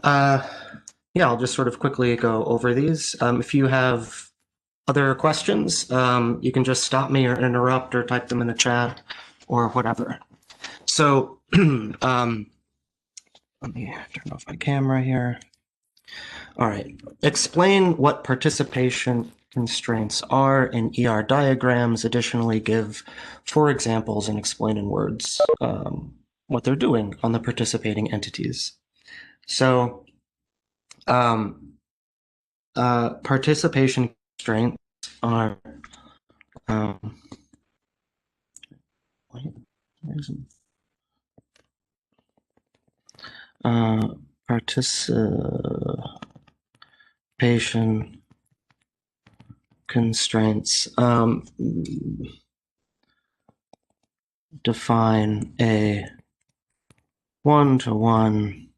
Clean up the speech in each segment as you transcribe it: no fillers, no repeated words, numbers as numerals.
Yeah, I'll just sort of quickly go over these. If you have other questions, you can just stop me or interrupt or type them in the chat or whatever. So let me turn off my camera here. All right. Explain what participation constraints are in ER diagrams. Additionally, give 4 examples and explain in words what they're doing on the participating entities. So participation constraints are participation constraints define a one-to-one,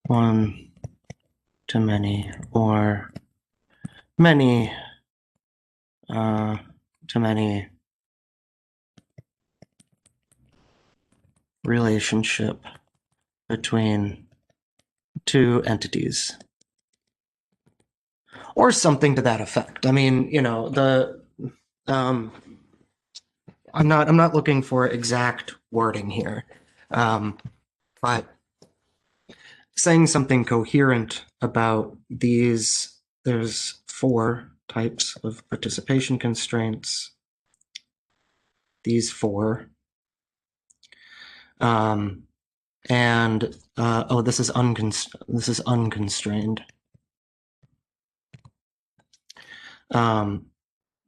one-to-many, or many-to-many relationship between 2 entities, or something to that effect. I mean, you know, I'm not looking for exact wording here, but saying something coherent about these. There's 4 types of participation constraints. These 4. And this is unconstrained.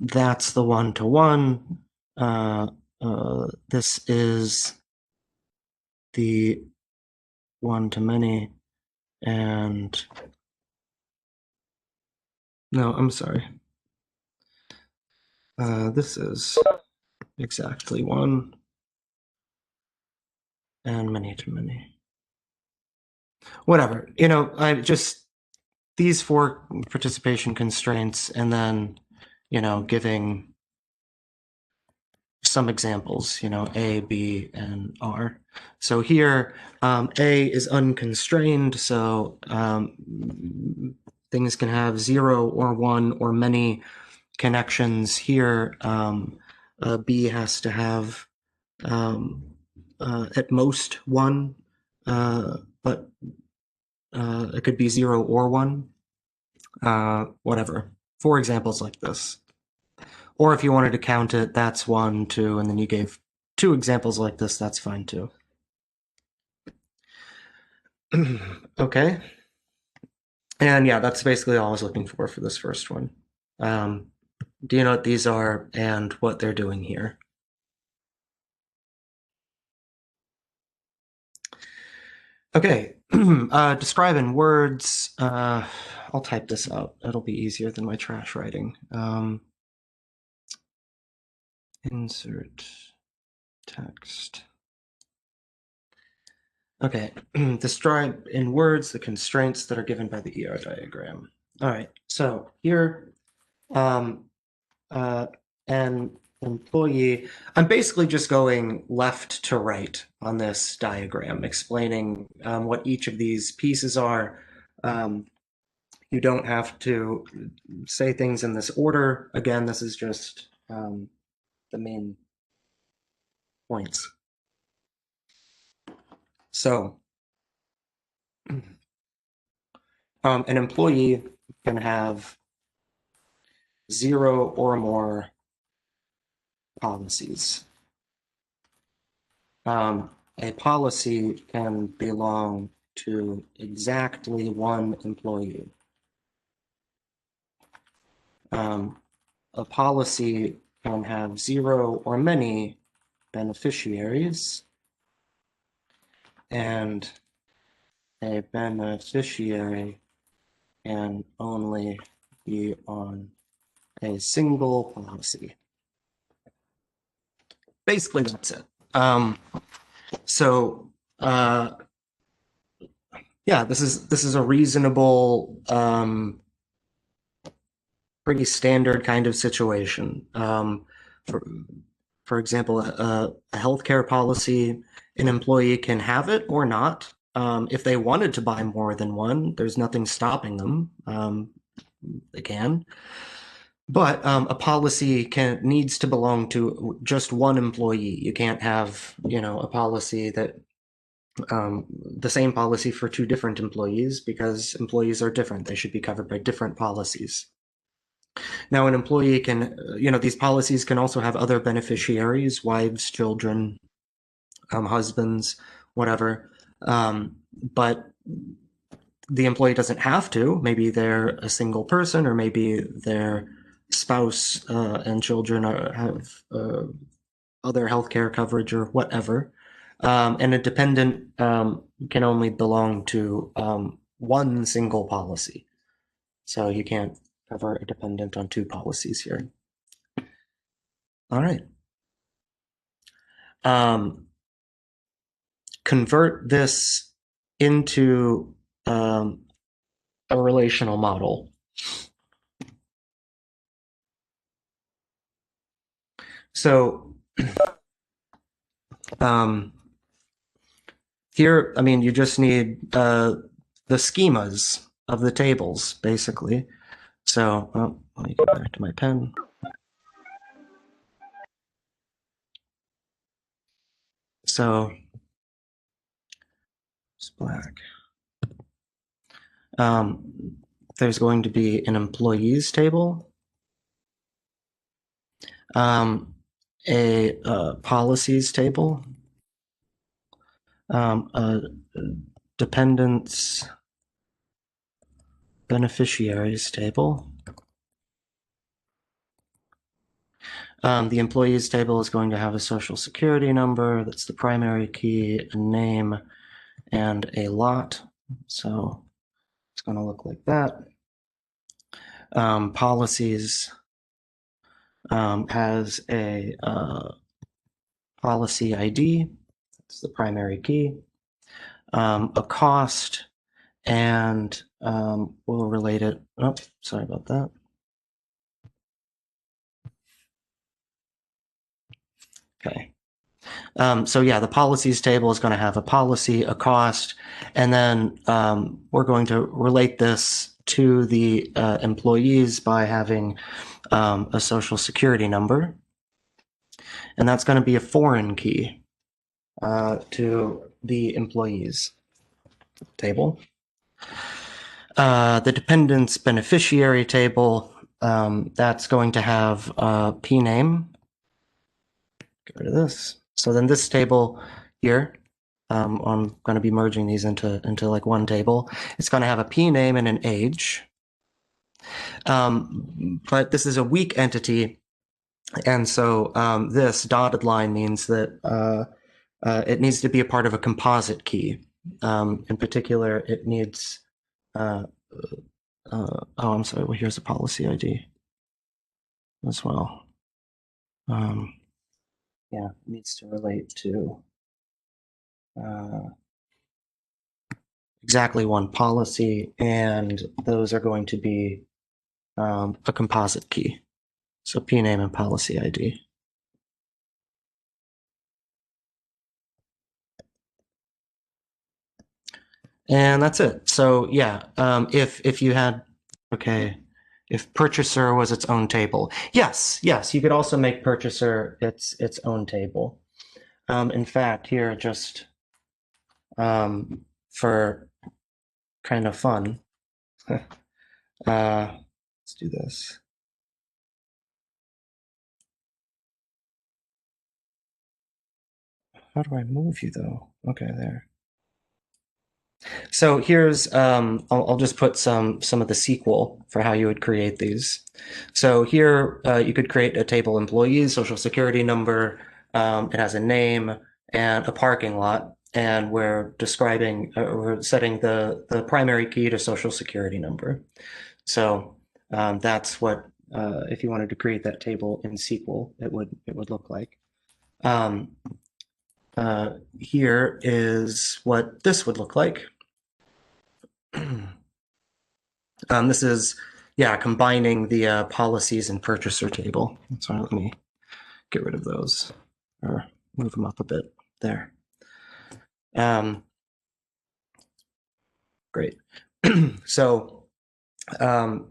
That's the one-to-one. This is the one-to-many, and no, I'm sorry. This is exactly 1 and many-to-many. Whatever, you know, I just these 4 participation constraints, and then, you know, giving some examples, you know, A, B, and R. So here, A is unconstrained, so things can have 0 or 1 or many connections. Here, B has to have at most 1, but it could be 0 or 1, whatever. 4 examples like this. Or if you wanted to count it, that's 1, 2, and then you gave 2 examples like this, that's fine too. Okay. And yeah, that's basically all I was looking for this first one. Do you know what these are and what they're doing here? Okay, describe in words. I'll type this out. It'll be easier than my trash writing. Insert text. Okay, describe in words the constraints that are given by the ER diagram. All right, so here, an employee, I'm basically just going left to right on this diagram, explaining what each of these pieces are. You don't have to say things in this order. Again, this is just the main points. So an employee can have 0 or more policies. A policy can belong to exactly 1 employee. A policy can have 0 or many beneficiaries, and a beneficiary can only be on a single policy. Basically, that's it. Yeah, this is a reasonable, pretty standard kind of situation. For example, a healthcare policy, an employee can have it or not. If they wanted to buy more than one, there's nothing stopping them. They can. But a policy needs to belong to just one employee. You can't have, a policy that the same policy for two different employees because employees are different. They should be covered by different policies. Now, an employee can, these policies can also have other beneficiaries, wives, children, husbands, whatever. But the employee doesn't have to. Maybe they're a single person, or maybe their spouse and children have other healthcare coverage or whatever. And a dependent can only belong to one single policy. So you can't cover a dependent on two policies here. All right. Convert this into a relational model. So here, you just need the schemas of the tables, basically. So let me go back to my pen. So it's black. There's going to be an employees table, a policies table, a dependents beneficiaries table. The employees table is going to have a social security number, that's the primary key, a name, and a lot. So it's going to look like that. Policies has a policy ID, that's the primary key, a cost, and we'll relate it. Oh, sorry about that. Okay. So yeah, the policies table is going to have a policy, a cost, and then we're going to relate this to the employees by having a social security number. And that's going to be a foreign key to the employees table. The dependents beneficiary table, that's going to have a P name. Get rid of this. So then this table here, I'm going to be merging these into like one table. It's going to have a P name and an age. But this is a weak entity. And so this dotted line means that it needs to be a part of a composite key. In particular, it needs, oh, I'm sorry, well, here's a policy ID as well. Yeah, it needs to relate to exactly one policy, and those are going to be a composite key. So P name and policy ID. And that's it. So yeah, if you had, okay, if purchaser was its own table, yes, you could also make purchaser its own table. In fact, here just for kind of fun, let's do this. How do I move you though? Okay, there. So here's, I'll just put some of the SQL for how you would create these. So here you could create a table employees, social security number, it has a name and a parking lot, and we're describing, we're setting the primary key to social security number. So that's what, if you wanted to create that table in SQL, it would look like. Here is what this would look like. This is, yeah, combining the policies and purchaser table. So let me get rid of those or move them up a bit there. great. So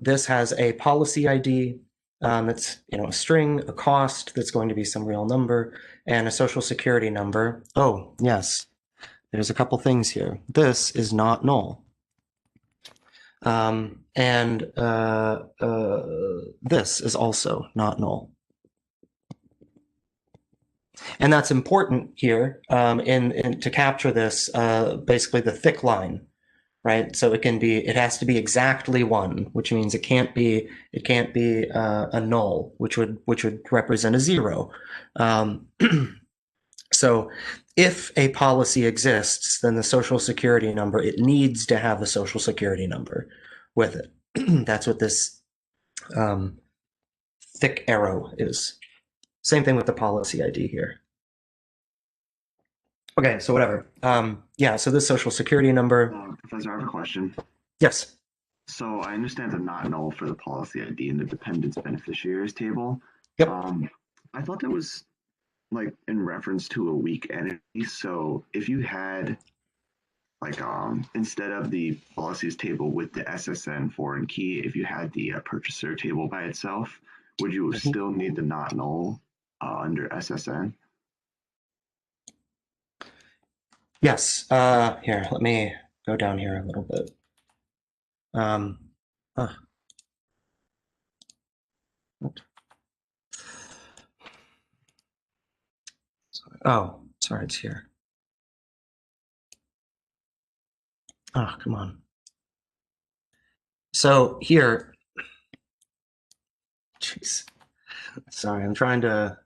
this has a policy ID that's a string, a cost that's going to be some real number, and a social security number. Oh, yes, there's a couple things here. This is not null. And this is also not null. And that's important here to capture this, basically the thick line, right? So it has to be exactly 1, which means it can't be a null, which would represent a 0. So if a policy exists, then the social security number, it needs to have a social security number with it. That's what this thick arrow is. Same thing with the policy ID here. Okay, so whatever. Yeah, so this social security number. Professor, I have a question. Yes. So I understand the not null for the policy ID in the dependents beneficiaries table. Yep. I thought that was like in reference to a weak entity. So if you had like instead of the policies table with the SSN foreign key, if you had the purchaser table by itself, would you still need the not null under SSN? Yes. Here, let me go down here a little bit. Oh, sorry, it's here. Oh, come on. So here, jeez, sorry, I'm trying to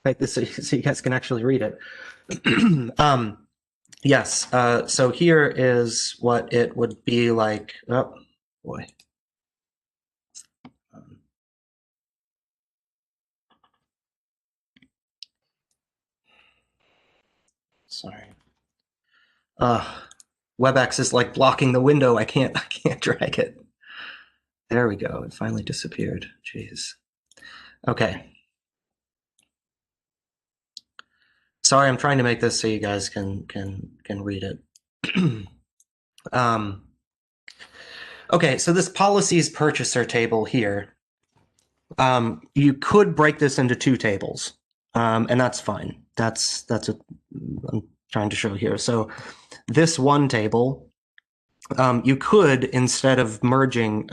make this so you guys can actually read it. Yes, so here is what it would be like. Oh, boy. Sorry. WebEx is like blocking the window. I can't drag it. There we go. It finally disappeared. Jeez. Okay. Sorry, I'm trying to make this so you guys can read it. Okay, so this policies purchaser table here, you could break this into 2 tables, and that's fine. That's what I'm trying to show here. So this one table, you could, instead of merging,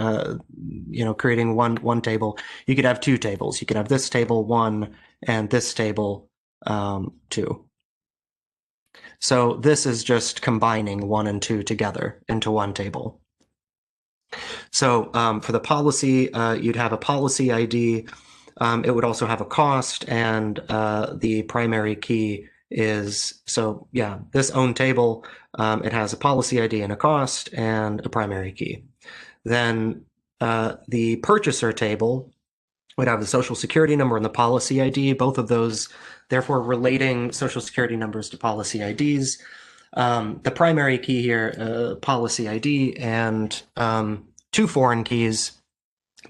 creating one table, you could have 2 tables. You could have this table 1 and this table 2. So this is just combining 1 and 2 together into one table. So for the policy, you'd have a policy ID. It would also have a cost, and the primary key is, so yeah, this own table, it has a policy ID and a cost and a primary key. Then the purchaser table would have the social security number and the policy ID, both of those, therefore relating social security numbers to policy IDs. The primary key here, policy ID, and 2 foreign keys.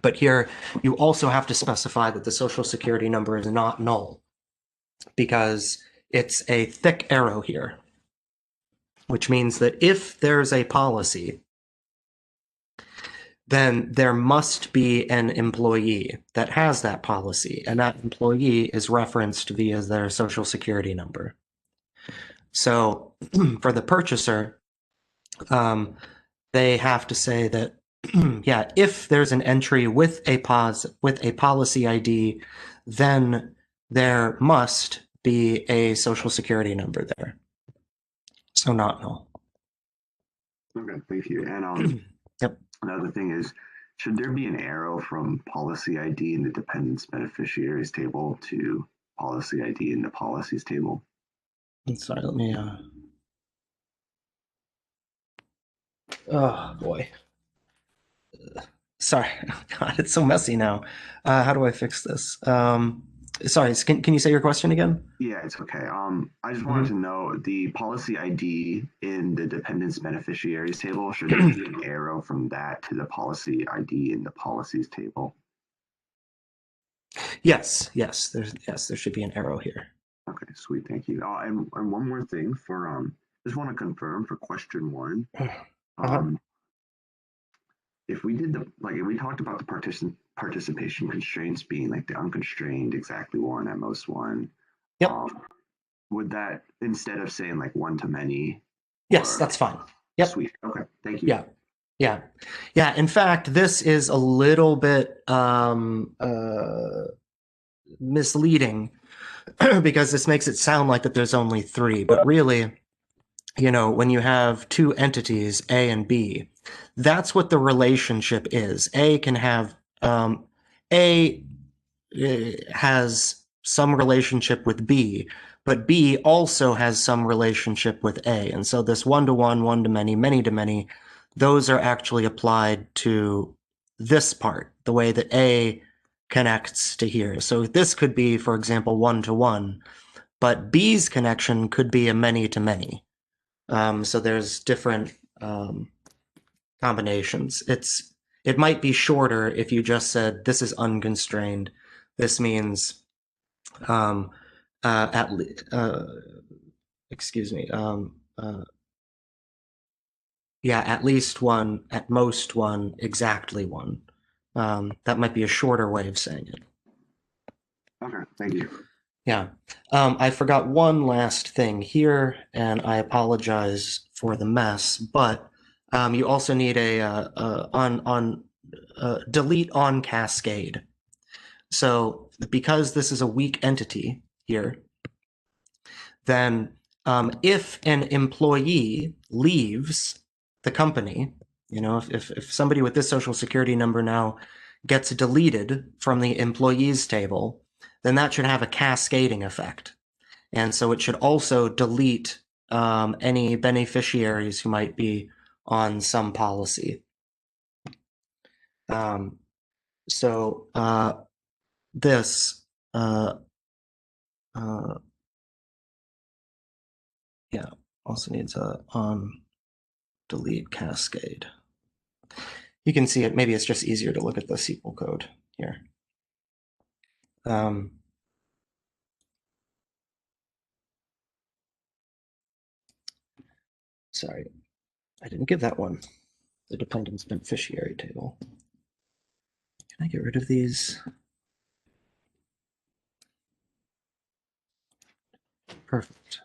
But here you also have to specify that the social security number is not null, because it's a thick arrow here, which means that if there's a policy, then there must be an employee that has that policy, and that employee is referenced via their social security number. So for the purchaser, they have to say that, yeah, if there's an entry with a policy ID, then there must be a social security number there. So not null. Okay, thank you. And yep. Another thing is, should there be an arrow from policy ID in the dependents beneficiaries table to policy ID in the policies table? Sorry, let me. Oh boy. Sorry, God, it's so messy now. How do I fix this? Sorry, can you say your question again? Yeah, it's okay. I just wanted to know the policy ID in the dependents beneficiaries table. Should there be an arrow from that to the policy ID in the policies table? Yes, there should be an arrow here. Okay, sweet, thank you. And one more thing for just want to confirm for question 1. Uh-huh. Um, if we did the like, if we talked about the participation constraints being like the unconstrained, exactly one, at most one, Yep. um, would that, instead of saying like one to many, Yes, or that's fine. Yep. sweet? Okay, thank you. Yeah. Yeah. Yeah. In fact, this is a little bit misleading because this makes it sound like that there's only three, but really, when you have two entities, A and B, that's what the relationship is. A has some relationship with B, but B also has some relationship with A. And so this one-to-one, one-to-many, many-to-many, those are actually applied to this part, the way that A connects to here. So this could be, for example, one-to-one, but B's connection could be a many-to-many. So there's different combinations. It might be shorter if you just said this is unconstrained. This means um, at excuse me. Yeah, at least one, at most one, exactly one. That might be a shorter way of saying it. Okay, thank you. Yeah. I forgot one last thing here, and I apologize for the mess, but you also need a on delete on cascade. So because this is a weak entity here, then if an employee leaves the company, if somebody with this social security number now gets deleted from the employees table, then that should have a cascading effect. And so it should also delete any beneficiaries who might be on some policy. Um, so this, uh, yeah, also needs a on delete cascade. You can see it. Maybe it's just easier to look at the SQL code here. Um, sorry, I didn't give that one. The dependence beneficiary table. Can I get rid of these? Perfect.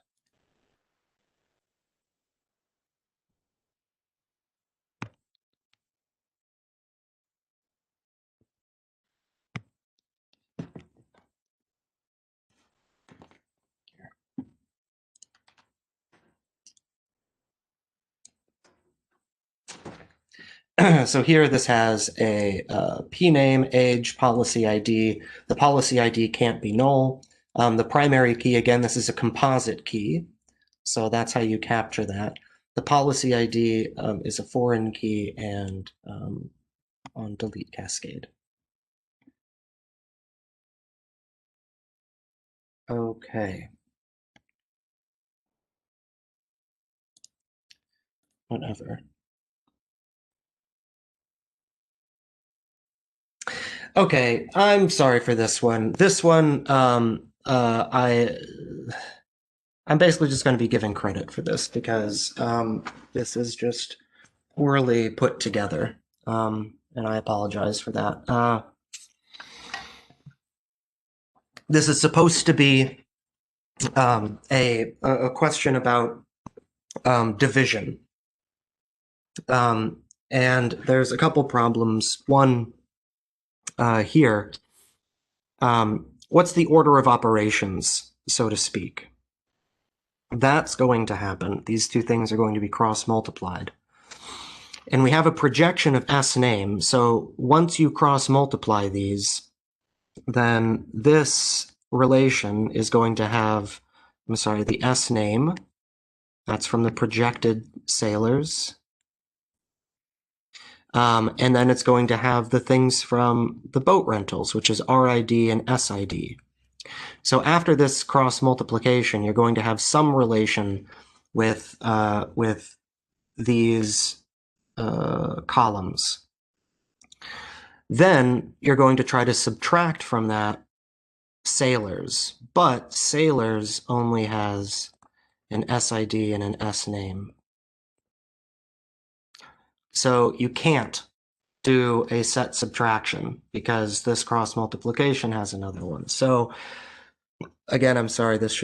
So here this has a P name, age, policy ID. The policy ID can't be null. The primary key, again, this is a composite key. So that's how you capture that. The policy ID is a foreign key and on delete cascade. Okay. Whatever. Okay, I'm sorry for this one. This one, I'm basically just going to be giving credit for this because this is just poorly put together, and I apologize for that. This is supposed to be a question about division, and there's a couple problems. One here. What's the order of operations, so to speak? That's going to happen. These two things are going to be cross-multiplied. And we have a projection of S name. So once you cross-multiply these, then this relation is going to have, I'm sorry, the S name. That's from the projected sailors. And then it's going to have the things from the boat rentals, which is RID and SID. So after this cross multiplication, you're going to have some relation with these columns. Then you're going to try to subtract from that sailors, but sailors only has an SID and an S name. So you can't do a set subtraction because this cross multiplication has another one. So again, I'm sorry, it's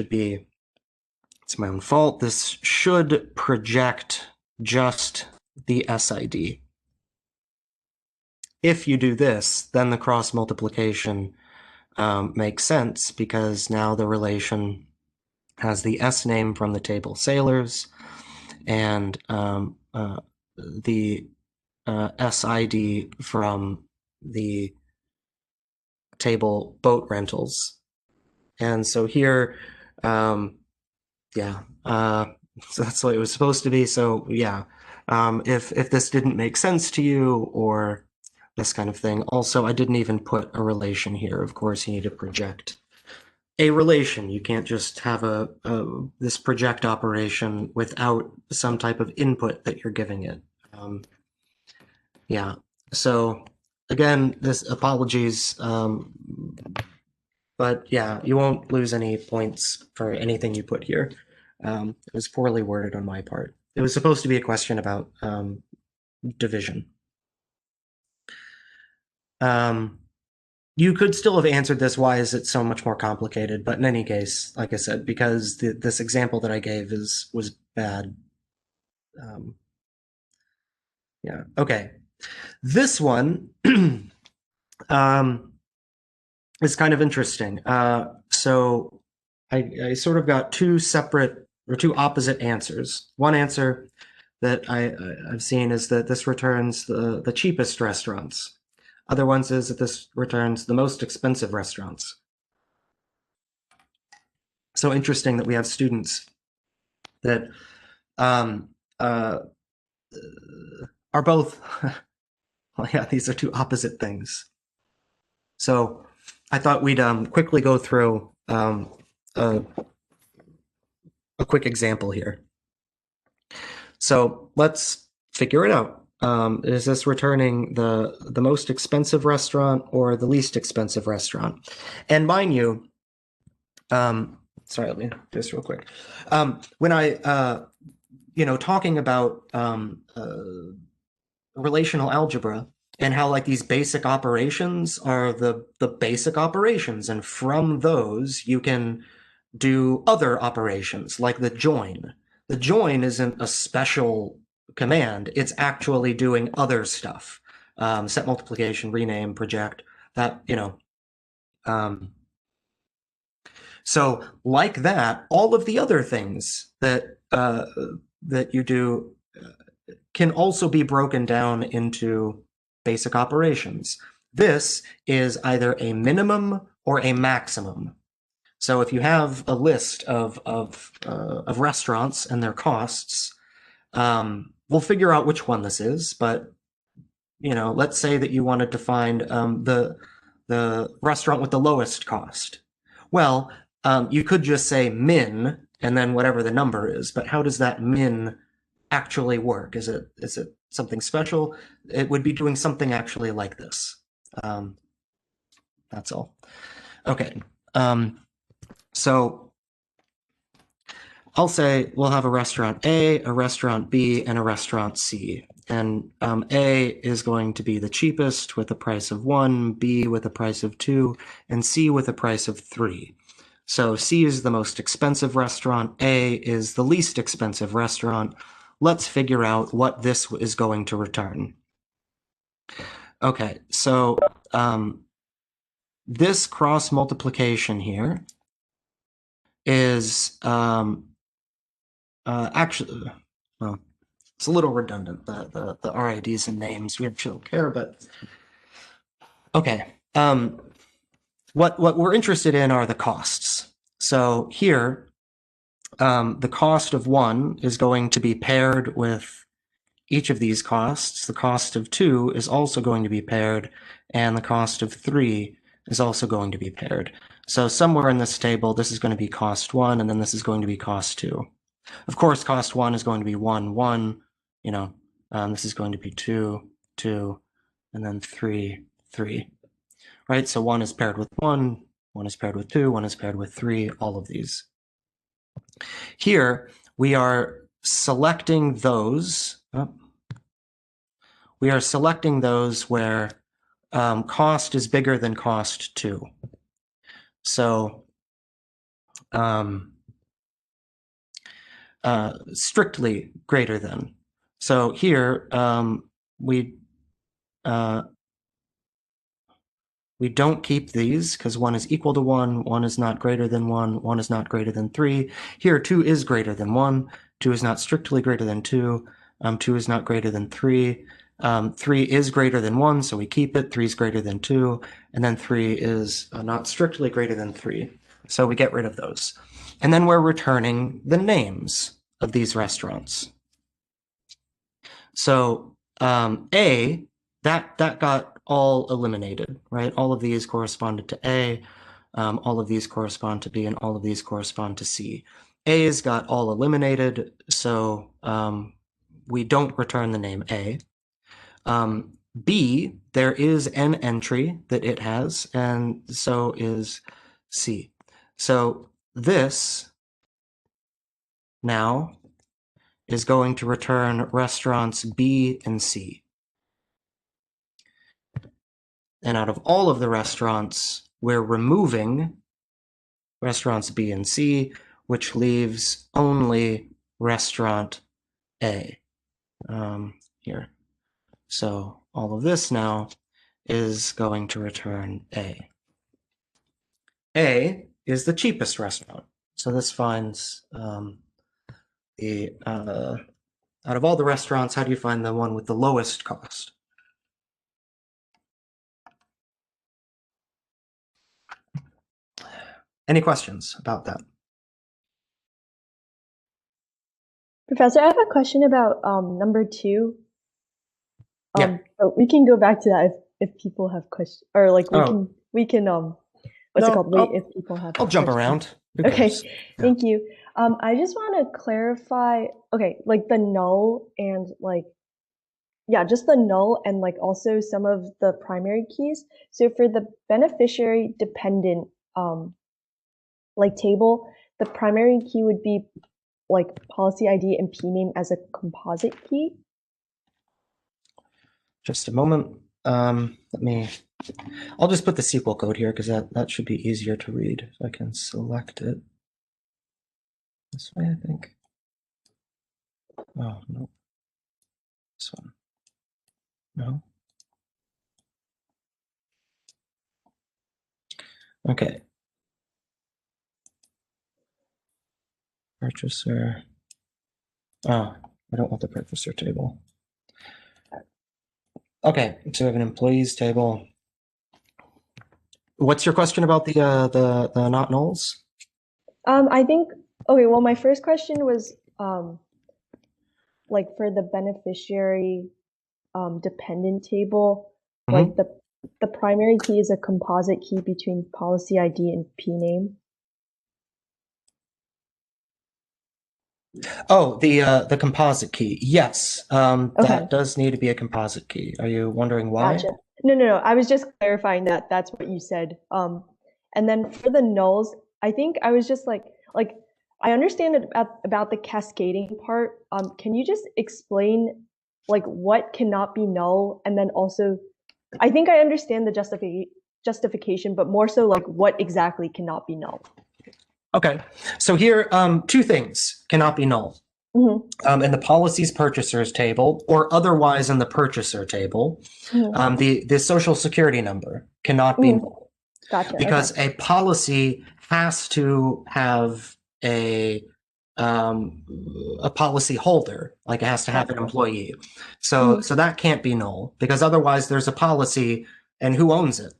my own fault. This should project just the SID. If you do this, then the cross multiplication makes sense because now the relation has the S name from the table sailors and the SID from the table boat rentals. And so here, yeah, so that's what it was supposed to be. So yeah, if this didn't make sense to you or this kind of thing. Also, I didn't even put a relation here. Of course, you need to project a relation. You can't just have this project operation without some type of input that you're giving it. Yeah. So again, apologies, but yeah, you won't lose any points for anything you put here. It was poorly worded on my part. It was supposed to be a question about division. You could still have answered this, why is it so much more complicated? But in any case, like I said, because this example that I gave was bad. Yeah, okay. This one is kind of interesting. So I sort of got two opposite answers. One answer that I've seen is that this returns the cheapest restaurants. Other ones is that this returns the most expensive restaurants. So interesting that we have students that are both, well, yeah, these are two opposite things. So I thought we'd quickly go through a quick example here. So let's figure it out. Is this returning the most expensive restaurant or the least expensive restaurant? And mind you, sorry, let me just real quick. When I, talking about relational algebra and how like these basic operations are the basic operations, and from those you can do other operations like the join. The join isn't a special command, it's actually doing other stuff. Set multiplication, rename, project, that, so like that, all of the other things that that you do can also be broken down into basic operations. This is either a minimum or a maximum. So if you have a list of restaurants and their costs, we'll figure out which one this is. But let's say that you wanted to find the restaurant with the lowest cost. Well, you could just say min and then whatever the number is. But how does that min actually work? Is it something special? It would be doing something actually like this. That's all. Okay. So I'll say we'll have a restaurant A, a restaurant B, and a restaurant C. And A is going to be the cheapest with a price of 1, B with a price of 2, and C with a price of 3. So C is the most expensive restaurant, A is the least expensive restaurant. Let's figure out what this is going to return. Okay, so this cross multiplication here is actually, well, it's a little redundant, the RIDs and names. We actually don't care, but okay. What we're interested in are the costs. So here, the cost of 1 is going to be paired with each of these costs. The cost of 2 is also going to be paired, and the cost of 3 is also going to be paired. So somewhere in this table, this is going to be cost 1, and then this is going to be cost 2. Of course, cost 1 is going to be 1, 1, this is going to be 2, 2, and then 3, 3. Right, so 1 is paired with 1, 1 is paired with 2, 1 is paired with 3, all of these. Here, we are selecting those. we are selecting those where cost is bigger than cost 2. So strictly greater than. So here we don't keep these because 1 is equal to 1, 1 is not greater than 1, 1 is not greater than 3. Here 2 is greater than 1, 2 is not strictly greater than 2, 2 is not greater than 3. 3 is greater than 1, so we keep it. 3 is greater than 2, and then 3 is not strictly greater than 3. So we get rid of those. And then we're returning the names of these restaurants. So A, that got all eliminated, right? All of these corresponded to A, all of these correspond to B, and all of these correspond to C. A's got all eliminated, so we don't return the name A. B, there is an entry that it has, and so is C. So this now is going to return restaurants B and C. And out of all of the restaurants, we're removing restaurants B and C, which leaves only restaurant A here. So all of this now is going to return A. A is the cheapest restaurant. So this finds the, out of all the restaurants, how do you find the one with the lowest cost? Any questions about that? Professor, I have a question about number 2. Yeah. But we can go back to that if people have questions, or like we can what's it called? Wait, if people have. I'll jump around. Okay, thank you. I just want to clarify. Okay, like the null and like, yeah, just the null and like also some of the primary keys. So for the beneficiary dependent like table, the primary key would be like policy ID and P name as a composite key. Just a moment. I'll just put the SQL code here because that should be easier to read. If I can select it this way, I think. Oh, no. This one. No. Okay. Purchaser. Oh, I don't want the purchaser table. Okay, so we have an employees table. What's your question about the not nulls? I think, okay, well, my first question was like for the beneficiary dependent table, like the primary key is a composite key between policy ID and P name. Oh, the composite key. Yes, that does need to be a composite key. Are you wondering why? Gotcha. No. I was just clarifying that that's what you said. And then for the nulls, I think I was just like I understand about the cascading part. Can you just explain like what cannot be null, and then also, I think I understand the justification, but more so like what exactly cannot be null. Okay, so here, 2 things cannot be null. In the policies purchasers table, or otherwise in the purchaser table, the social security number cannot be null. Gotcha. Because a policy has to have a policy holder, like it has to have an employee. So that can't be null, because otherwise there's a policy and who owns it?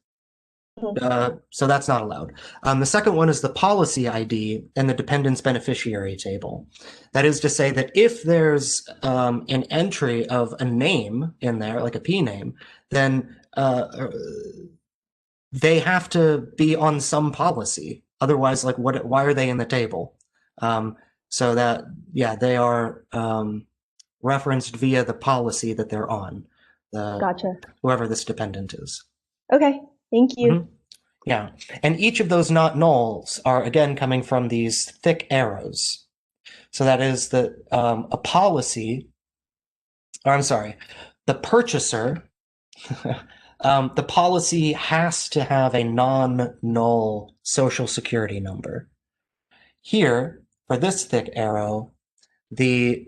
So that's not allowed. The second one is the policy ID and the dependence beneficiary table. That is to say that if there's an entry of a name in there, like a P name, then they have to be on some policy. Otherwise, like why are they in the table? So that, yeah, they are referenced via the policy that they're on. Gotcha. Whoever this dependent is. Okay, thank you. Yeah, and each of those not nulls are again coming from these thick arrows. So that is that a policy, or I'm sorry, the purchaser, the policy has to have a non-null social security number. Here, for this thick arrow, the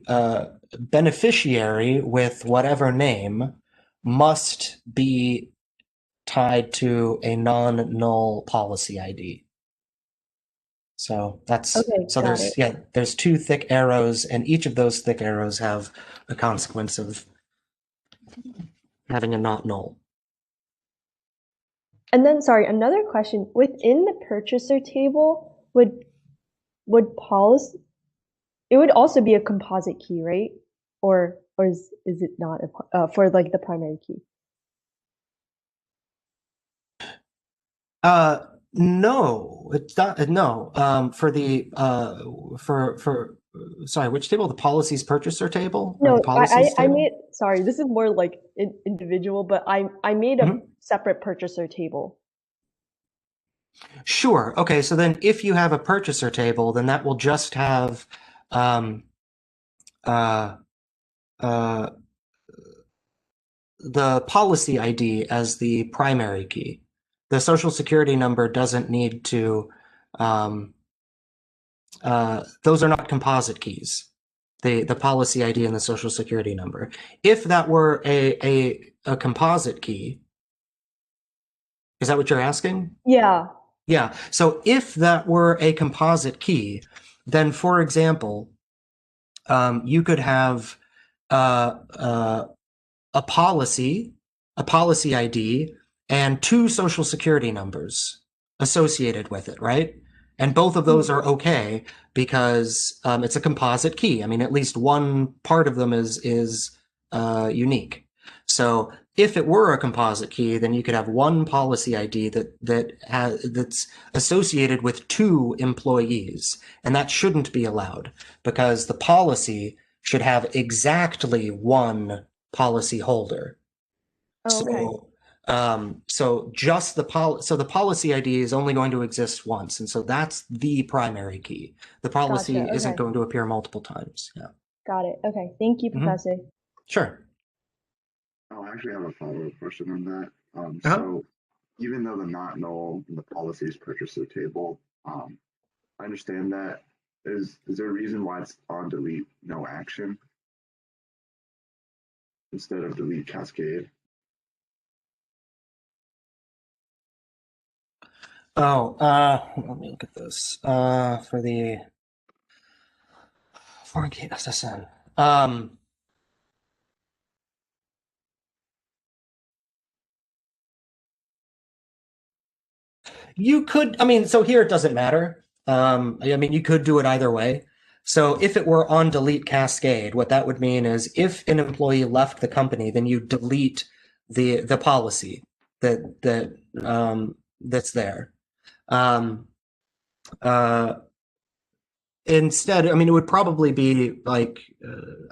beneficiary with whatever name must be tied to a non-null policy ID. So that's Okay, so got it. there's two thick arrows, and each of those thick arrows have a consequence of having a not null. And then, sorry, another question. Within the purchaser table, would policy, it would also be a composite key, right? Or is it not for like the primary key? No, it's not. No, for the sorry, which table? The policies purchaser table or the No, policies I table? made, sorry, this is more like individual, but I made a Mhm. separate purchaser table. Sure. Okay. So then, if you have a purchaser table, then that will just have um, uh, uh, the policy ID as the primary key. The social security number doesn't need to. Those are not composite keys. The policy ID and the social security number. If that were a composite key, is that what you're asking? Yeah. Yeah. So if that were a composite key, then for example, you could have uh, uh, a policy ID, and two social security numbers associated with it, right? And both of those are okay because it's a composite key. I mean, at least one part of them is unique. So if it were a composite key, then you could have one policy ID that's associated with two employees, and that shouldn't be allowed because the policy should have exactly one policy holder. Oh, okay. So just the policy ID is only going to exist once, and so that's the primary key. The policy Gotcha. isn't Okay. going to appear multiple times. Yeah. Got it. Okay. Thank you, Mhm. Professor. Sure. Oh, I actually have a follow-up question on that. Uh-huh. So even though the not null in the policies purchaser table, I understand that. Is there a reason why it's on delete no action instead of delete cascade? Oh, let me look at this. For the ForGate SSN. You could, I mean, so here it doesn't matter. I mean, you could do it either way. So if it were on delete cascade, what that would mean is if an employee left the company, then you delete the policy that's there. Um, uh, Instead, I mean, it would probably be like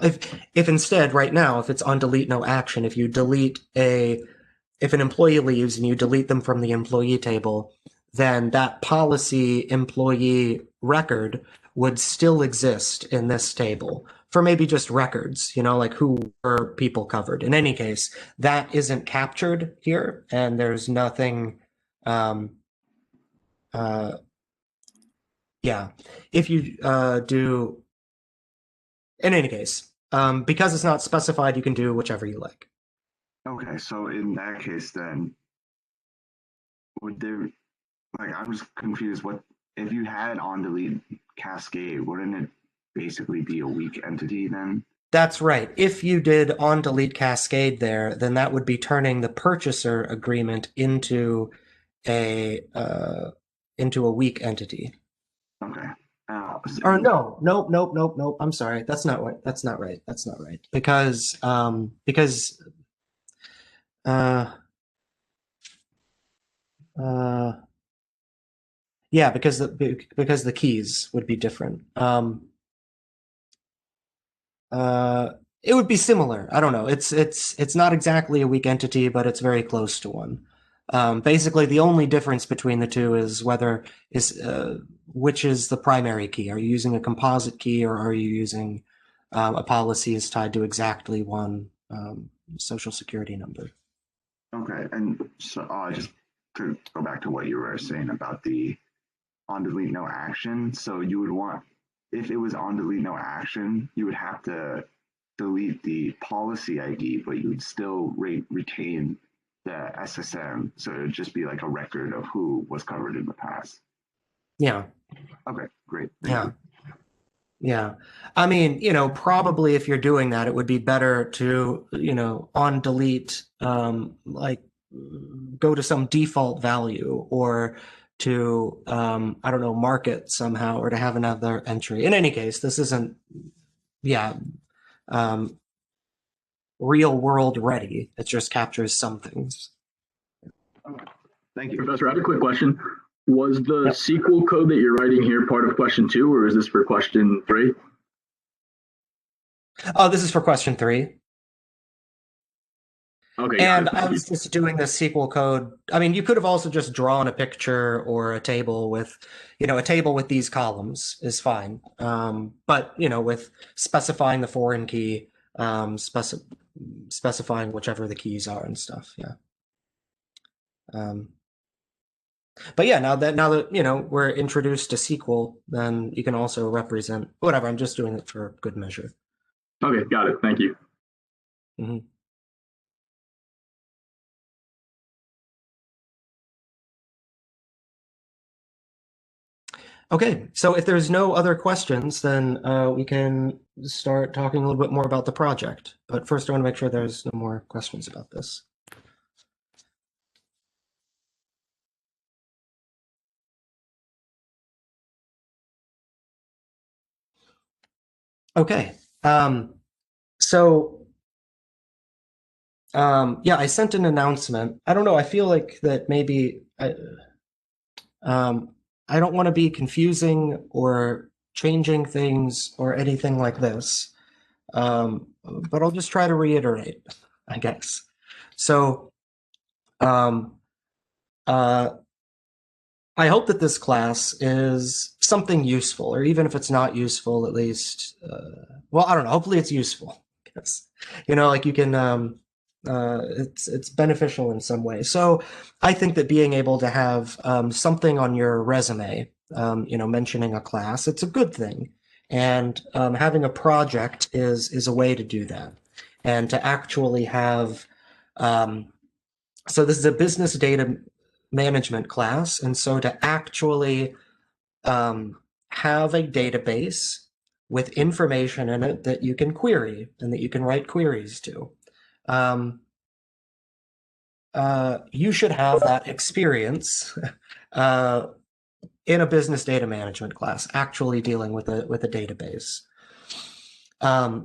if instead right now, if it's on delete no action, if you delete if an employee leaves and you delete them from the employee table, then that policy employee record would still exist in this table for maybe just records, like who were people covered. In any case, that isn't captured here, and there's nothing. Um, yeah, if you do, in any case, because it's not specified, you can do whichever you like. Okay, so in that case, then would there I'm just confused. What if you had on delete cascade? Wouldn't it basically be a weak entity then? That's right. If you did on delete cascade there, then that would be turning the purchaser agreement a into a weak entity. Okay. Or no, nope. I'm sorry. That's not right. That's not right. That's not right. Because uh uh yeah, because the keys would be different. It would be similar. I don't know. It's not exactly a weak entity, but it's very close to one. Basically, the only difference between the two is which is the primary key. Are you using a composite key or are you using a policy is tied to exactly one social security number. Okay, and so just to go back to what you were saying about the on delete no action. So you would want, if it was on delete no action, you would have to delete the policy ID, but you would still retain the SSN. So it would just be like a record of who was covered in the past. Yeah. Okay, great. Thank you. Yeah. I mean, probably if you're doing that, it would be better to, on delete, like go to some default value or to, I don't know, mark it somehow or to have another entry. In any case, this isn't, real world ready. It just captures some things. Thank you. Professor, I have a quick question. Was the SQL code that you're writing here part of question 2, or is this for question 3? Oh, this is for question 3. Okay. And I was just doing the SQL code. I mean, you could have also just drawn a picture or a table with, a table with these columns is fine. But, with specifying the foreign key, specifying whichever the keys are and stuff. Yeah. But yeah, now that we're introduced to SQL, then you can also represent whatever. I'm just doing it for good measure. Okay, got it. Thank you. Mm-hmm. Okay, so if there's no other questions, then we can start talking a little bit more about the project. But first, I want to make sure there's no more questions about this. Okay, so yeah, I sent an announcement. I don't know. I feel like that maybe I don't want to be confusing or changing things or anything like this, but I'll just try to reiterate, I guess. So, I hope that this class is something useful, or even if it's not useful, at least, well, I don't know, hopefully it's useful. Like you can, it's beneficial in some way. So I think that being able to have something on your resume, mentioning a class, it's a good thing. And having a project is a way to do that. And to actually have, so this is a business data management class. And so to actually have a database with information in it that you can query and that you can write queries to, you should have that experience in a business data management class, actually dealing with a database. I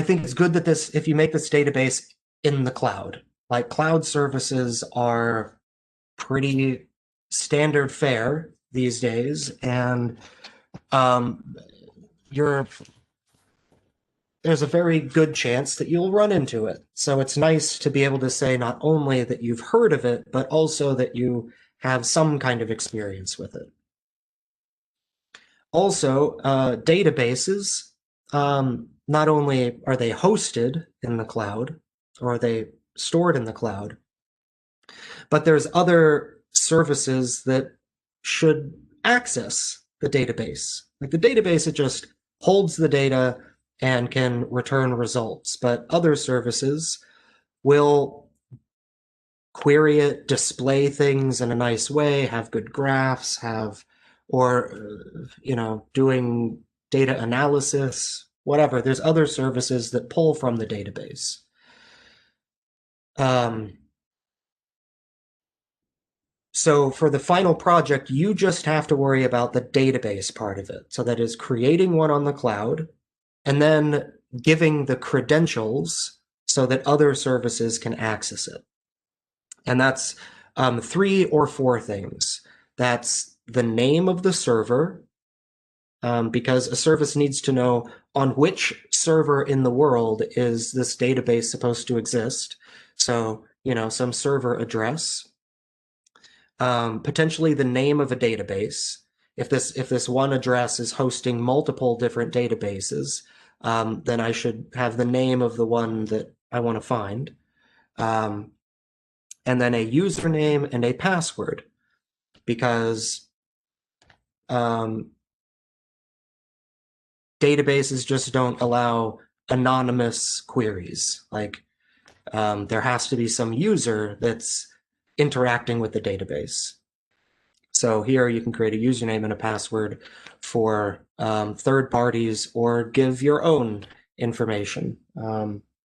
think it's good that if you make this database in the cloud, like cloud services are pretty standard fare these days, and there's a very good chance that you'll run into it. So it's nice to be able to say not only that you've heard of it, but also that you have some kind of experience with it. Also, databases, not only are they hosted in the cloud, or are they stored in the cloud, but there's other services that should access the database. Like the database, it just holds the data and can return results, but other services will query it, display things in a nice way, have good graphs, doing data analysis, whatever. There's other services that pull from the database. So for the final project, you just have to worry about the database part of it. So that is creating one on the cloud and then giving the credentials so that other services can access it. And that's 3 or 4 things. That's the name of the server, because a service needs to know on which server in the world is this database supposed to exist. So, some server address. Potentially the name of a database. If this one address is hosting multiple different databases, then I should have the name of the one that I want to find, and then a username and a password, because databases just don't allow anonymous queries. Like, there has to be some user that's interacting with the database. So here you can create a username and a password for third parties, or give your own information,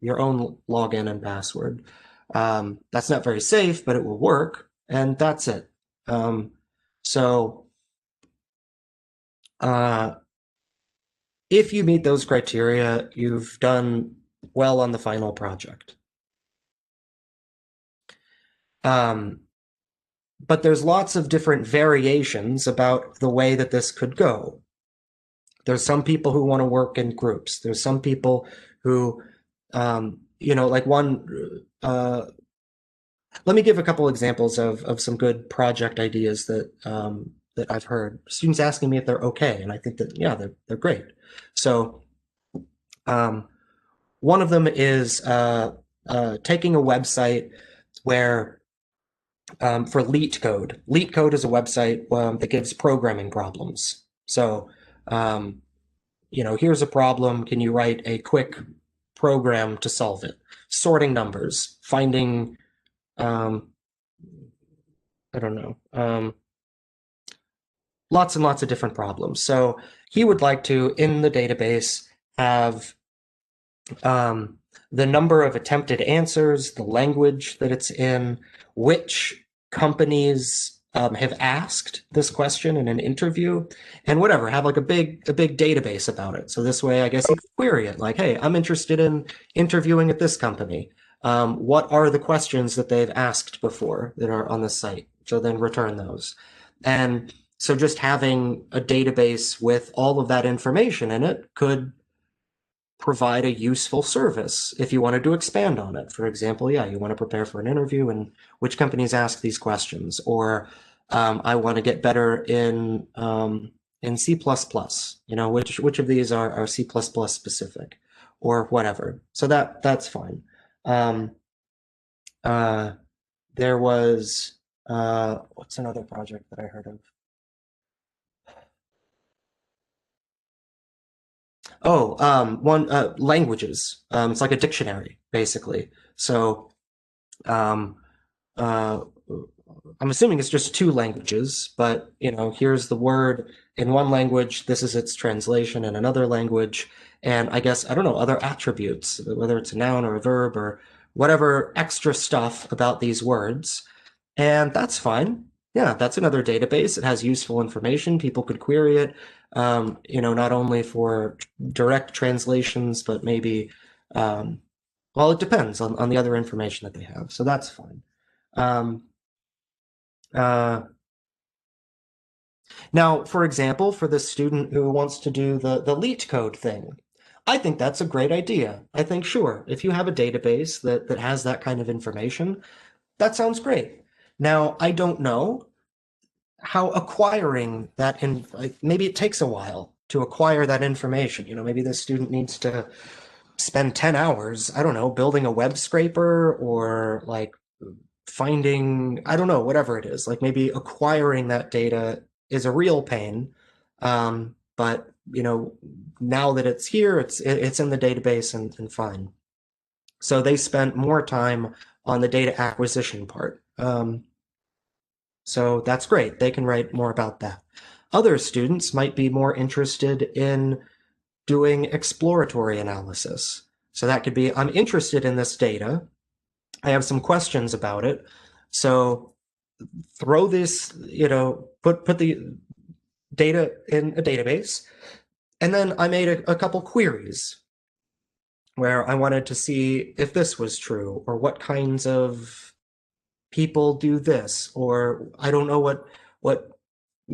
your own login and password. That's not very safe, but it will work, and that's it. So if you meet those criteria, you've done well on the final project. But there's lots of different variations about the way that this could go. There's some people who want to work in groups. There's some people who, like one, let me give a couple examples of some good project ideas that that I've heard. Students asking me if they're okay, and I think that, yeah, they're great. So one of them is taking a website where, for LeetCode. LeetCode is a website that gives programming problems. So, here's a problem. Can you write a quick program to solve it? Sorting numbers, finding, I don't know, lots and lots of different problems. So he would like to, in the database, have the number of attempted answers, the language that it's in, which companies have asked this question in an interview, and whatever, have like a big database about it. So this way, I guess you could query it, like, hey, I'm interested in interviewing at this company. What are the questions that they've asked before that are on the site? So then return those. And so just having a database with all of that information in it could provide a useful service if you wanted to expand on it. For example, yeah, you want to prepare for an interview, and which companies ask these questions, or I want to get better in C++. Which of these are C++ specific, or whatever. So that's fine. There was what's another project that I heard of? Oh, languages. It's like a dictionary, basically. So, I'm assuming it's just two languages, but here's the word in one language. This is its translation in another language, and I guess, I don't know, other attributes, whether it's a noun or a verb or whatever extra stuff about these words, and that's fine. Yeah, that's another database. It has useful information. People could query it, not only for direct translations, but maybe, well, it depends on the other information that they have. So that's fine. Now, for example, for the student who wants to do the LeetCode thing, I think that's a great idea. I think, sure, if you have a database that has that kind of information, that sounds great. Now, I don't know how acquiring that, maybe it takes a while to acquire that information. Maybe the student needs to spend 10 hours, I don't know, building a web scraper, or like finding, I don't know, whatever it is. Like, maybe acquiring that data is a real pain. But now that it's here, it's in the database, and fine. So they spent more time on the data acquisition part. So that's great. They can write more about that. Other students might be more interested in doing exploratory analysis. So that could be, I'm interested in this data. I have some questions about it. So throw this, put the data in a database. And then I made a couple queries where I wanted to see if this was true, or what kinds of people do this, or I don't know what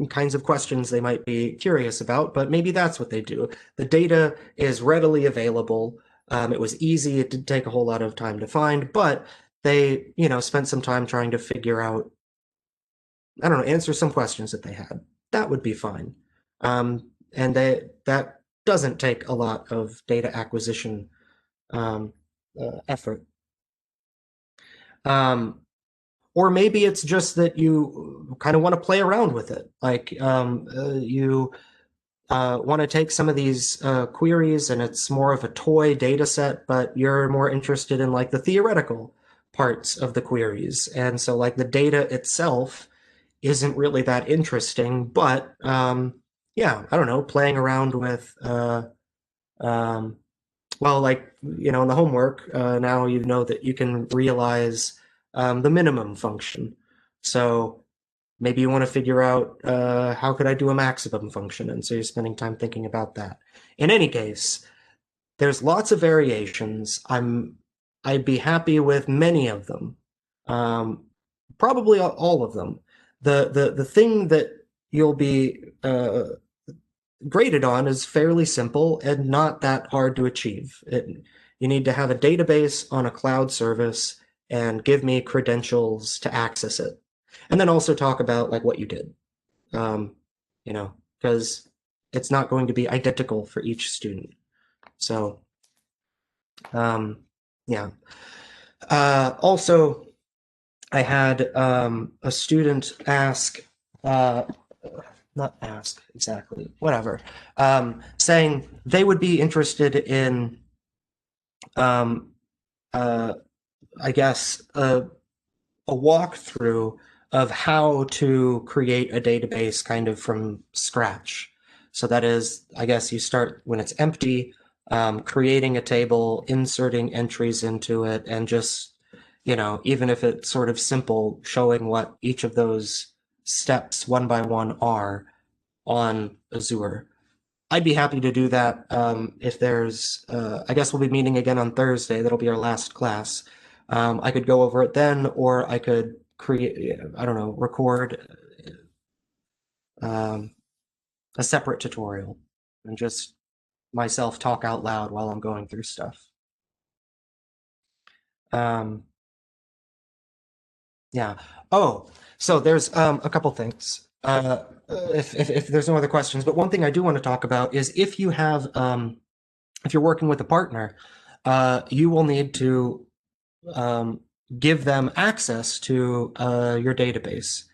kinds of questions they might be curious about, but maybe that's what they do. The data is readily available. It was easy. It didn't take a whole lot of time to find, but they, spent some time trying to figure out, I don't know, answer some questions that they had. That would be fine. And that doesn't take a lot of data acquisition effort. Or maybe it's just that you kind of want to play around with it. Like you want to take some of these queries and it's more of a toy data set, but you're more interested in like the theoretical parts of the queries. And so like the data itself isn't really that interesting, but yeah, I don't know, playing around with, well, like, you know, in the homework, now you know that you can realize the minimum function. So maybe you want to figure out how could I do a maximum function? And so you're spending time thinking about that. In any case, there's lots of variations. I'd be happy with many of them, probably all of them. The thing that you'll be graded on is fairly simple and not that hard to achieve. You need to have a database on a cloud service and give me credentials to access it. And then also talk about like what you did, you know, because it's not going to be identical for each student. So, yeah. Also, I had a student ask, not ask exactly, whatever, saying they would be interested in, I guess, a walkthrough of how to create a database kind of from scratch. So that is, I guess you start when it's empty, creating a table, inserting entries into it, and just, you know, even if it's sort of simple, showing what each of those steps one by one are on Azure. I'd be happy to do that if there's, I guess we'll be meeting again on Thursday. That'll be our last class. I could go over it then, or I could create, I don't know, record a separate tutorial and just myself talk out loud while I'm going through stuff. Yeah. Oh, so there's a couple things. If there's no other questions, but one thing I do want to talk about is if you have, if you're working with a partner, you will need to give them access to your database.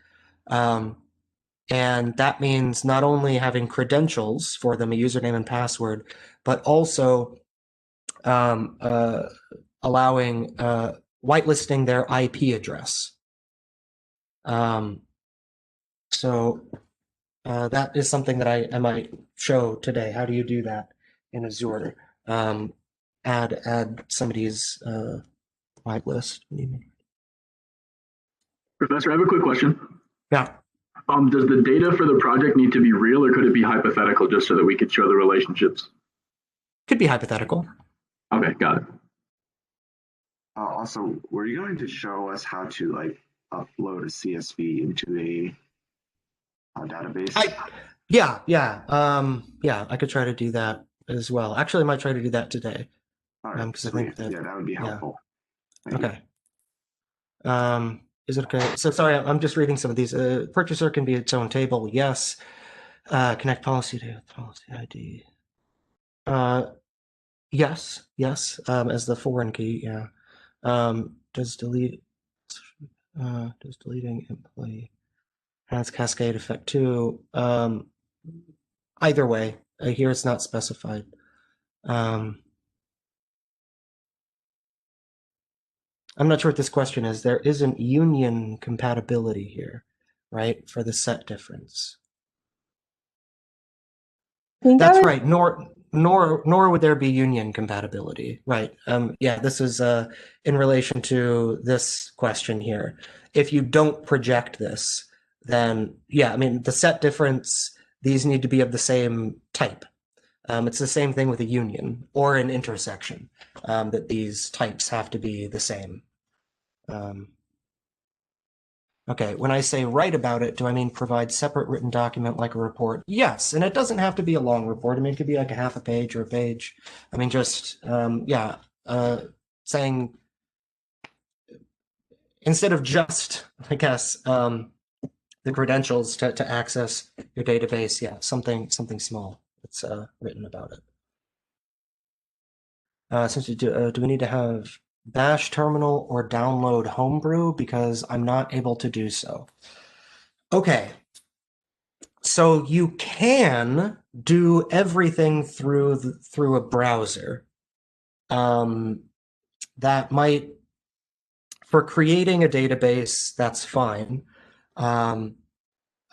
And that means not only having credentials for them, a username and password, but also allowing whitelisting their IP address. So that is something that I might show today. How do you do that in Azure? Add somebody's whitelist. Professor, I have a quick question. Yeah. Does the data for the project need to be real or could it be hypothetical just so that we could show the relationships? Could be hypothetical. Okay, got it. Also, were you going to show us how to like upload a CSV into a database? Yeah. Yeah, I could try to do that as well. Actually, I might try to do that today. All right, Because I think that, yeah, that would be helpful. Yeah. Okay. Is it okay? So sorry, I'm just reading some of these. Purchaser can be its own table. Yes. Connect policy to policy ID. Yes. As the foreign key. Yeah. Does deleting employee has cascade effect too? Either way, here it's not specified. I'm not sure what this question is. There isn't union compatibility here, right? For the set difference. That's right. Nor would there be union compatibility, right? Yeah, this is in relation to this question here. If you don't project this, then yeah, I mean the set difference. These need to be of the same type. It's the same thing with a union or an intersection. That these types have to be the same. Okay, when I say write about it, do I mean provide separate written document like a report? Yes, and it doesn't have to be a long report. I mean, it could be like a half a page or a page. I mean, just, yeah, saying, instead of just, I guess, the credentials to access your database, yeah, something small that's written about it. Since we do we need to have Bash terminal or download Homebrew, because I'm not able to do so. Okay, so you can do everything through a browser. That might, for creating a database, that's fine.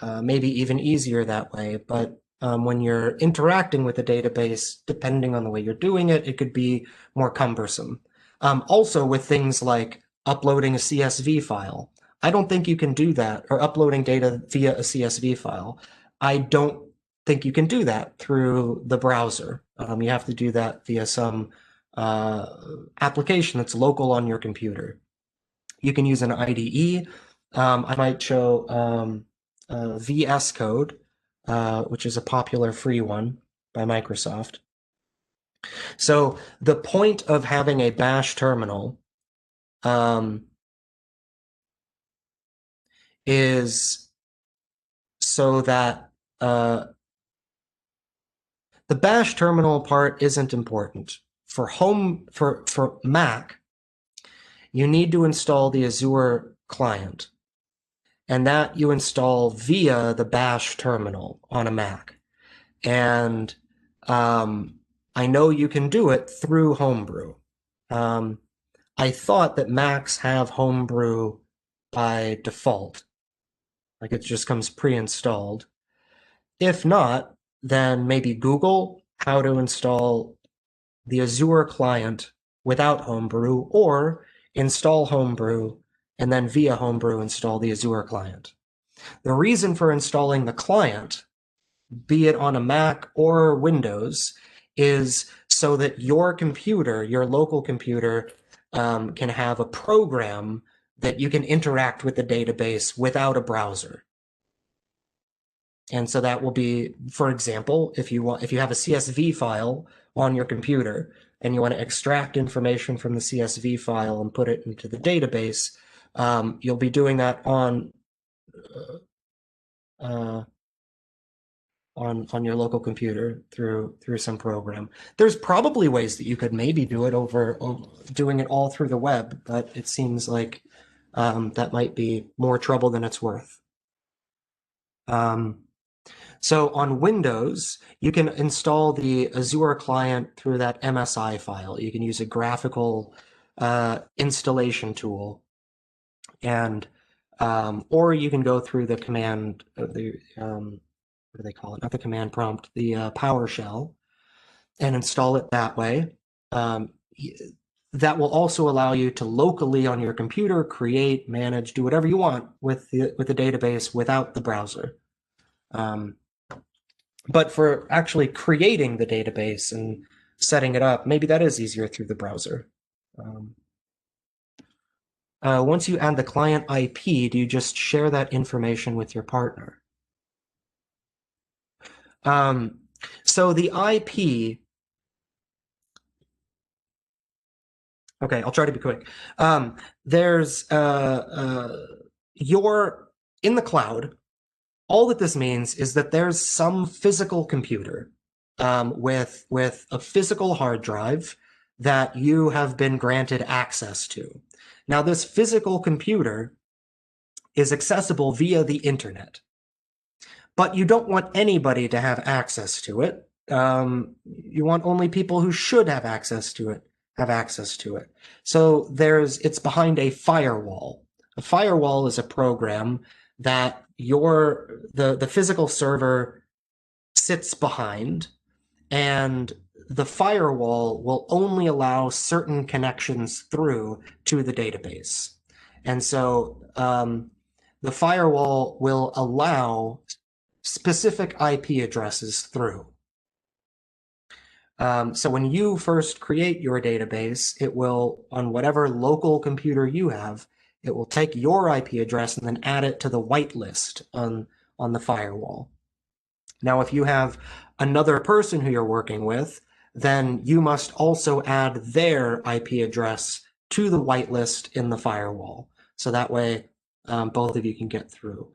Maybe even easier that way, but when you're interacting with a database, depending on the way you're doing it, it could be more cumbersome. Also with things like uploading a CSV file, I don't think you can do that, or uploading data via a CSV file. I don't think you can do that through the browser. You have to do that via some application that's local on your computer. You can use an IDE. I might show VS Code, which is a popular free one by Microsoft. So the point of having a Bash terminal is so that the Bash terminal part isn't important. For Mac, you need to install the Azure client, and that you install via the Bash terminal on a Mac. And I know you can do it through Homebrew. I thought that Macs have Homebrew by default, like it just comes pre-installed. If not, then maybe Google how to install the Azure client without Homebrew, or install Homebrew and then via Homebrew install the Azure client. The reason for installing the client, be it on a Mac or Windows, is so that your computer, your local computer, can have a program that you can interact with the database without a browser. And so that will be, for example, if you have a CSV file on your computer and you want to extract information from the CSV file and put it into the database, you'll be doing that on your local computer through some program. There's probably ways that you could maybe do it doing it all through the web, but it seems like that might be more trouble than it's worth. So on Windows, you can install the Azure client through that MSI file. You can use a graphical installation tool, and or you can go through the command, what do they call it? Not the command prompt, the PowerShell, and install it that way. That will also allow you to locally on your computer create, manage, do whatever you want with the database without the browser. But for actually creating the database and setting it up, maybe that is easier through the browser. Once you add the client IP, do you just share that information with your partner? So the IP, okay, I'll try to be quick. There's you're in the cloud. All that this means is that there's some physical computer with a physical hard drive that you have been granted access to. Now, this physical computer is accessible via the internet, but you don't want anybody to have access to it. You want only people who should have access to it have access to it. So it's behind a firewall. A firewall is a program that the physical server sits behind, and the firewall will only allow certain connections through to the database. And so the firewall will allow specific IP addresses through. So when you first create your database, it will, on whatever local computer you have, it will take your IP address and then add it to the whitelist on the firewall. Now, if you have another person who you're working with, then you must also add their IP address to the whitelist in the firewall. So that way, both of you can get through.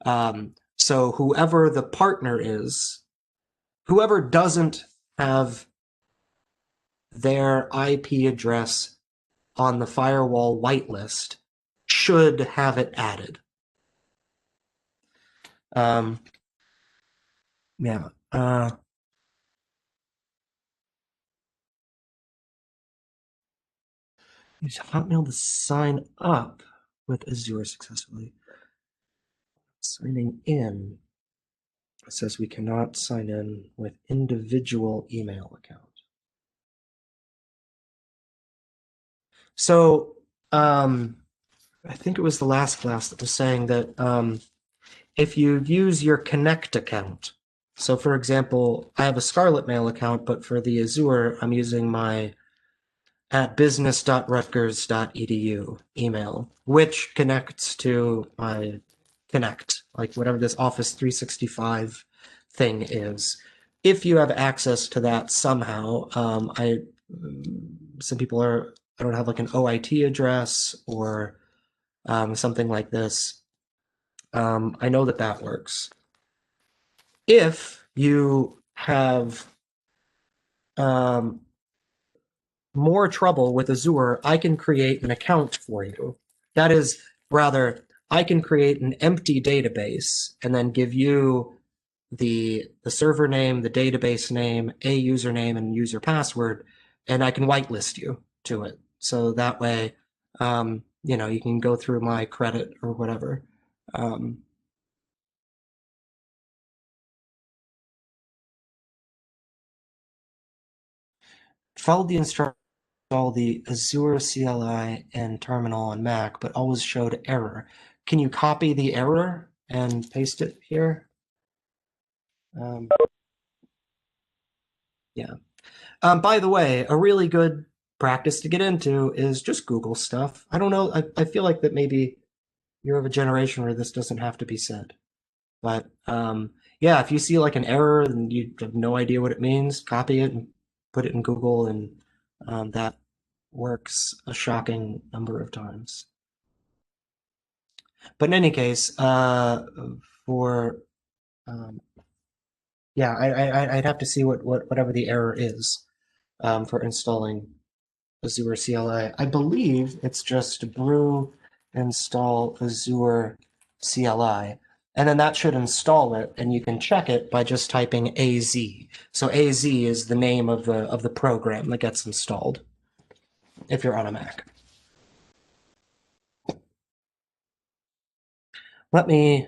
So whoever the partner is whoever doesn't have their IP address on the firewall whitelist should have it added. Yeah. Use Hotmail to sign up with Azure successfully. Signing in. It says we cannot sign in with individual email account. So I think it was the last class that was saying that if you use your Connect account, so for example, I have a Scarlet Mail account, but for the Azure, I'm using my at business.rutgers.edu email, which connects to my Connect, like whatever this Office 365 thing is. If you have access to that somehow, some people are, I don't have like an OIT address or something like this. I know that that works. If you have more trouble with Azure, I can create an account for you. That is, rather, I can create an empty database and then give you the server name, the database name, a username, and user password, and I can whitelist you to it. So that way, you know, you can go through my credit or whatever. Followed the instructions. Install the Azure CLI and terminal on Mac, but always showed error. Can you copy the error and paste it here? Yeah. By the way, a really good practice to get into is just Google stuff. I don't know. I feel like that maybe you're of a generation where this doesn't have to be said. But yeah, if you see like an error and you have no idea what it means, copy it and put it in Google, and that works a shocking number of times. But in any case, for yeah, I'd have to see whatever the error is for installing Azure CLI. I believe it's just brew install Azure CLI, and then that should install it, and you can check it by just typing AZ. So AZ is the name of the program that gets installed if you're on a Mac. Let me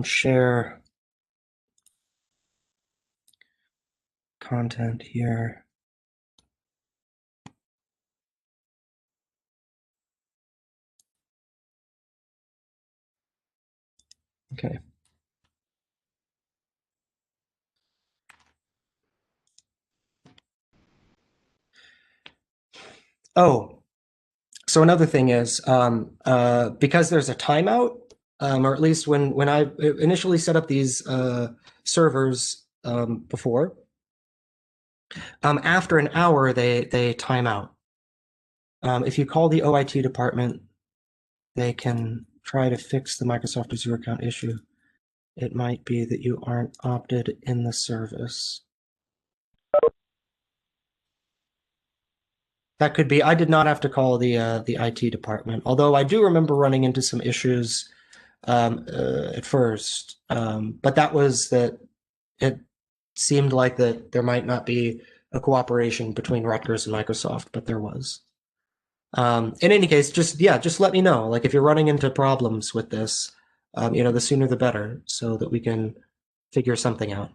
share content here. Okay. Oh, so another thing is because there's a timeout, or at least when I initially set up these servers before, after an hour they time out. If you call the OIT department, they can try to fix the Microsoft Azure account issue. It might be that you aren't opted in the service. That could be. I did not have to call the IT department, although I do remember running into some issues at first. But that was that it seemed like that there might not be a cooperation between Rutgers and Microsoft, but there was. In any case, just let me know. Like if you're running into problems with this, you know, the sooner the better, so that we can figure something out.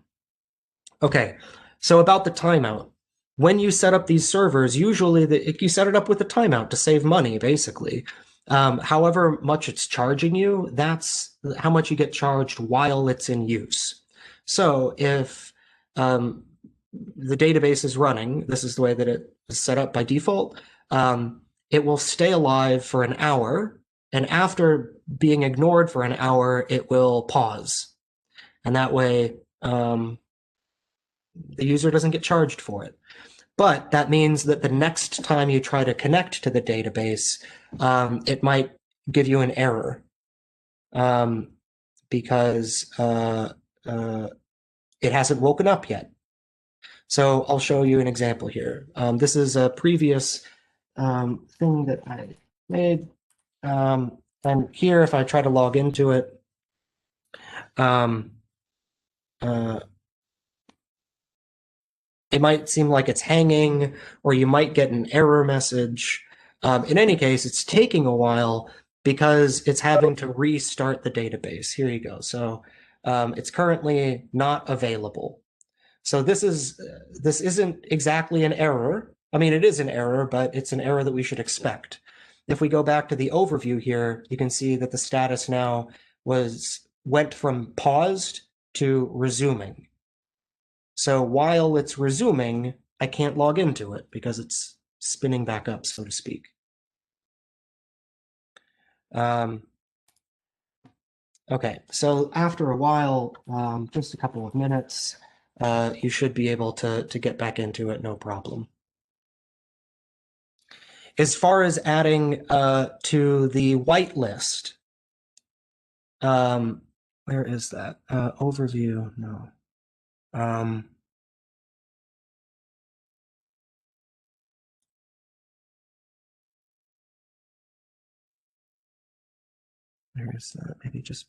Okay, so about the timeout. When you set up these servers, usually you set it up with a timeout to save money, basically. However much it's charging you, that's how much you get charged while it's in use. So if the database is running, this is the way that it is set up by default, it will stay alive for an hour, and after being ignored for an hour, it will pause. And that way, the user doesn't get charged for it. But that means that the next time you try to connect to the database, it might give you an error because it hasn't woken up yet. So I'll show you an example here. This is a previous thing that I made. And here, if I try to log into it, it might seem like it's hanging, or you might get an error message. In any case, it's taking a while because it's having to restart the database. Here you go. So it's currently not available. So this isn't exactly an error. I mean, it is an error, but it's an error that we should expect. If we go back to the overview here, you can see that the status now went from paused to resuming. So while it's resuming, I can't log into it because it's spinning back up, so to speak. Okay, so after a while, just a couple of minutes, you should be able to get back into it, no problem. As far as adding to the whitelist, where is that? Overview, no. Where is that? Maybe just.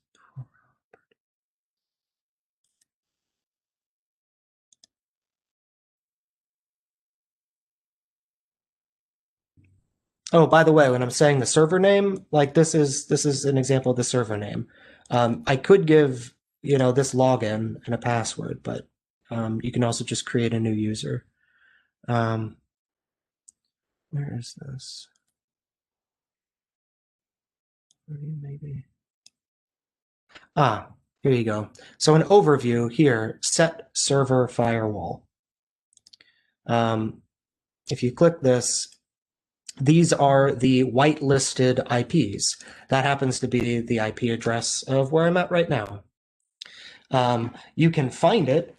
Oh, by the way, when I'm saying the server name, like this is an example of the server name. I could give, this login and a password, but you can also just create a new user. Where is this? Maybe. Here you go. So an overview here, set server firewall. If you click this, these are the whitelisted IPs. That happens to be the IP address of where I'm at right now. You can find it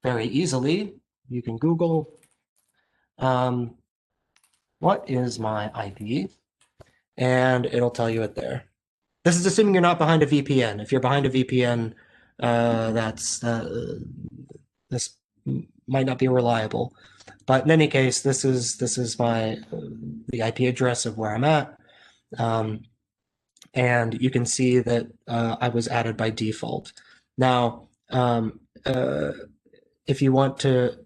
very easily. You can Google, what is my IP? And it'll tell you it there. This is assuming you're not behind a VPN. If you're behind a VPN, this might not be reliable. But in any case, this is the IP address of where I'm at. And you can see that I was added by default. Now, if you want to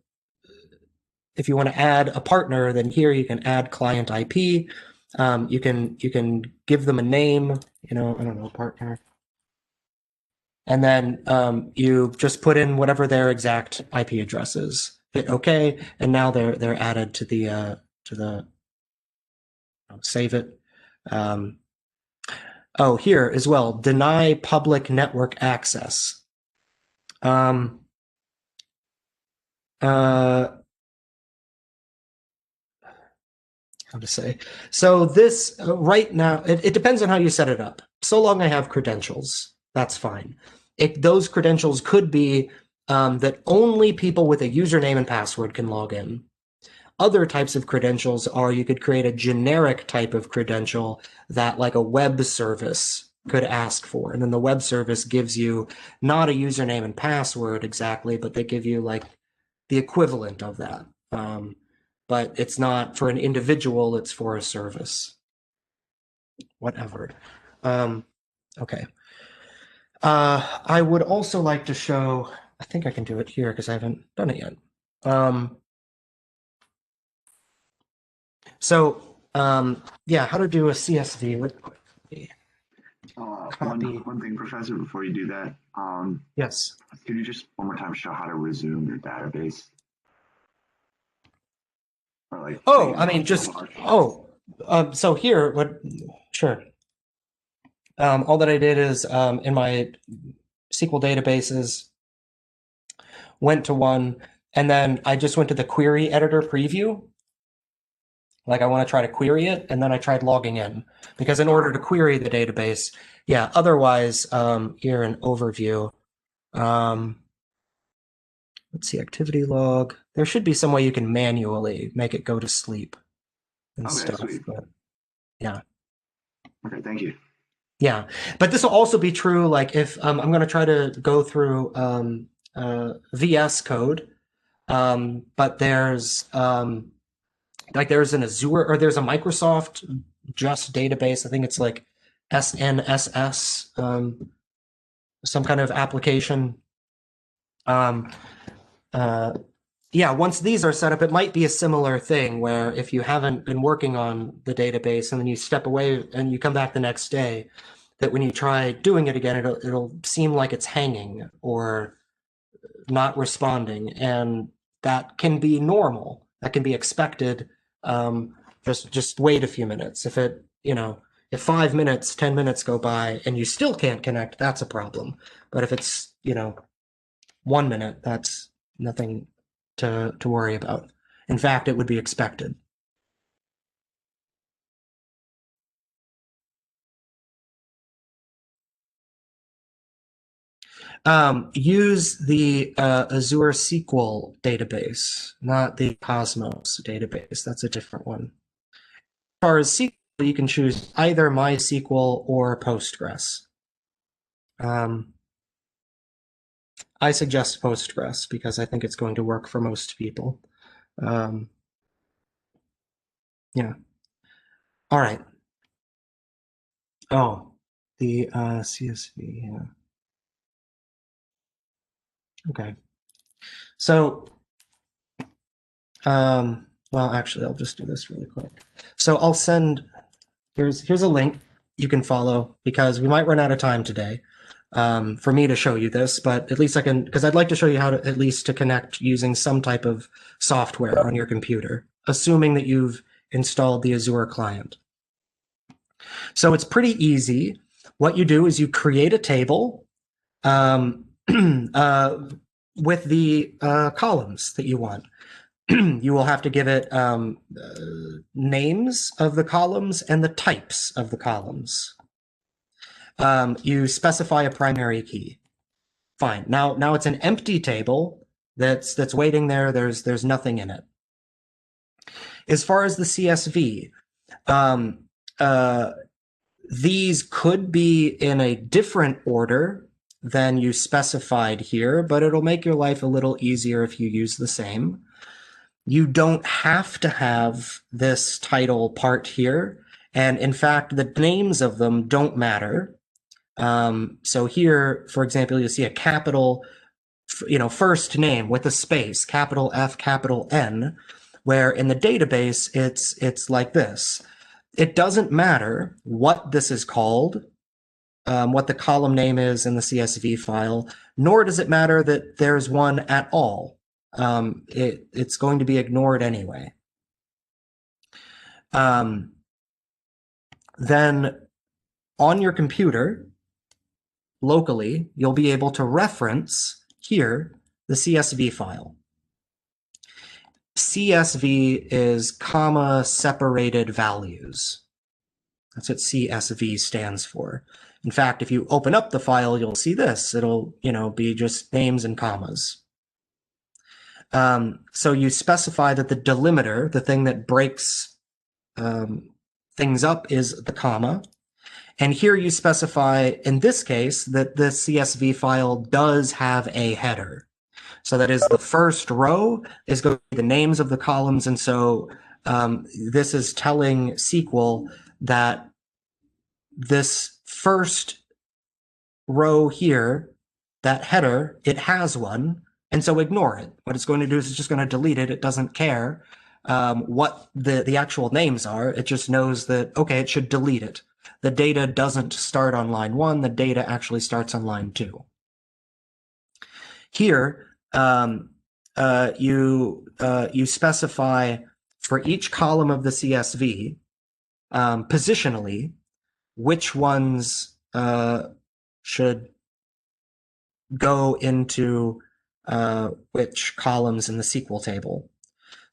add a partner, then here you can add client IP. You can give them a name, I don't know, partner. And then you just put in whatever their exact IP address is. Hit OK, and now they're added to the save it. Oh, here as well, deny public network access. How to say? So this right now, it depends on how you set it up. So long I have credentials, that's fine. Those credentials could be that only people with a username and password can log in. Other types of credentials are you could create a generic type of credential that like a web service could ask for. And then the web service gives you not a username and password exactly, but they give you like the equivalent of that. But it's not for an individual, it's for a service. Whatever. Okay. I would also like to show, I think I can do it here because I haven't done it yet. Yeah, how to do a CSV really quickly. One thing, Professor, before you do that. Yes. Could you just one more time show how to resume your database? Or like. Oh, I mean, just, so here, sure. All that I did is in my SQL databases, went to one, and then I just went to the query editor preview. Like I want to try to query it, and then I tried logging in. Because in order to query the database, yeah, otherwise, here in overview, let's see, activity log. There should be some way you can manually make it go to sleep and stuff. Sweet. But yeah. Okay, thank you. Yeah, but this will also be true, like if I'm going to try to go through VS Code, But there's like there's an Azure or there's a Microsoft just database. I think it's like SNSS, some kind of application. Yeah, once these are set up, it might be a similar thing where if you haven't been working on the database and then you step away and you come back the next day, that when you try doing it again, it'll seem like it's hanging or not responding, and that can be normal. That can be expected. Just wait a few minutes. If it, if 5 minutes, 10 minutes go by and you still can't connect, that's a problem. But if it's 1 minute, that's nothing to worry about. In fact, it would be expected. Use the Azure SQL database, not the Cosmos database. That's a different one. As far as SQL, you can choose either MySQL or Postgres. I suggest Postgres because I think it's going to work for most people. Yeah. All right. Oh, the CSV. Yeah. Okay. So, well, actually, I'll just do this really quick. So I'll send. Here's a link you can follow because we might run out of time today. For me to show you this, but at least I can, because I'd like to show you how to at least to connect using some type of software on your computer, assuming that you've installed the Azure client. So it's pretty easy. What you do is you create a table with the columns that you want. You will have to give it names of the columns and the types of the columns. You specify a primary key. Fine. Now it's an empty table that's waiting there. There's nothing in it. As far as the CSV, these could be in a different order than you specified here, but it'll make your life a little easier if you use the same. You don't have to have this title part here. And in fact, the names of them don't matter. So here, for example, you'll see a capital, first name with a space, capital F, capital N, where in the database, it's like this. It doesn't matter what this is called, what the column name is in the CSV file, nor does it matter that there's one at all. It's going to be ignored anyway. Then on your computer, locally, you'll be able to reference here the CSV file. CSV is comma separated values. That's what CSV stands for. In fact, if you open up the file, you'll see this. It'll, be just names and commas. So you specify that the delimiter, the thing that breaks things up, is the comma. And here you specify, in this case, that the CSV file does have a header. So that is the first row is going to be the names of the columns. And so this is telling SQL that this first row here, that header, it has one. And so ignore it. What it's going to do is it's just going to delete it. It doesn't care what the actual names are. It just knows that, okay, it should delete it. The data doesn't start on line 1. The data actually starts on line 2. Here, you specify for each column of the CSV, positionally, which ones should go into which columns in the SQL table.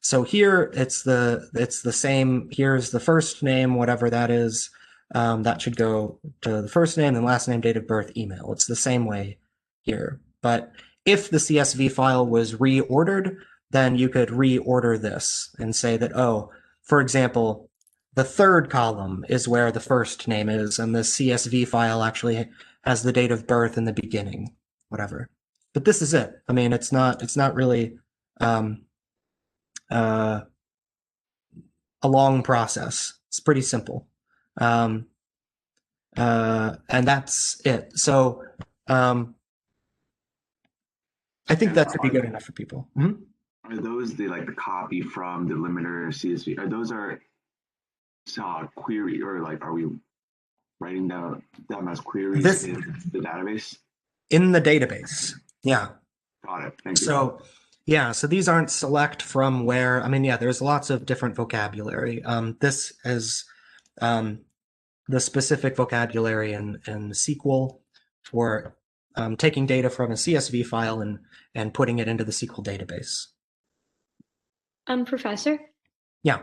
So here it's the same. Here's the first name, whatever that is. That should go to the first name and last name, date of birth, email. It's the same way here. But if the CSV file was reordered, then you could reorder this and say that, oh, for example, the third column is where the first name is, and the CSV file actually has the date of birth in the beginning, whatever. But this is it. I mean, it's not really a long process. It's pretty simple. And that's it. So I think that should be good enough for people. Mm-hmm. Are those the copy from the limiter CSV? Are those query, or are we writing them as queries in the database? In the database, yeah. Got it. Thank you. So, yeah, so these aren't select from where. I mean, yeah, there's lots of different vocabulary. This is the specific vocabulary in SQL for taking data from a CSV file and putting it into the SQL database. Professor? Yeah.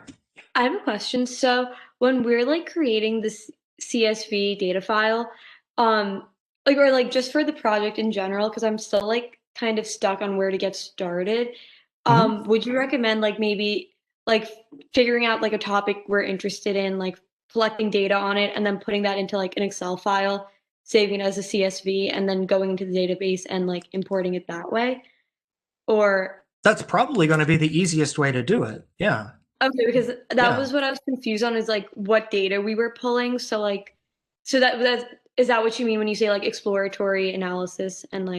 I have a question. So when we're creating this CSV data file, or just for the project in general, because I'm still kind of stuck on where to get started. Would you recommend maybe figuring out a topic we're interested in, collecting data on it, and then putting that into an Excel file, saving it as a CSV, and then going into the database and importing it that way? Or that's probably going to be the easiest way to do it. Yeah. Okay, because that was what I was confused on, is what data we were pulling. So is that what you mean when you say exploratory analysis and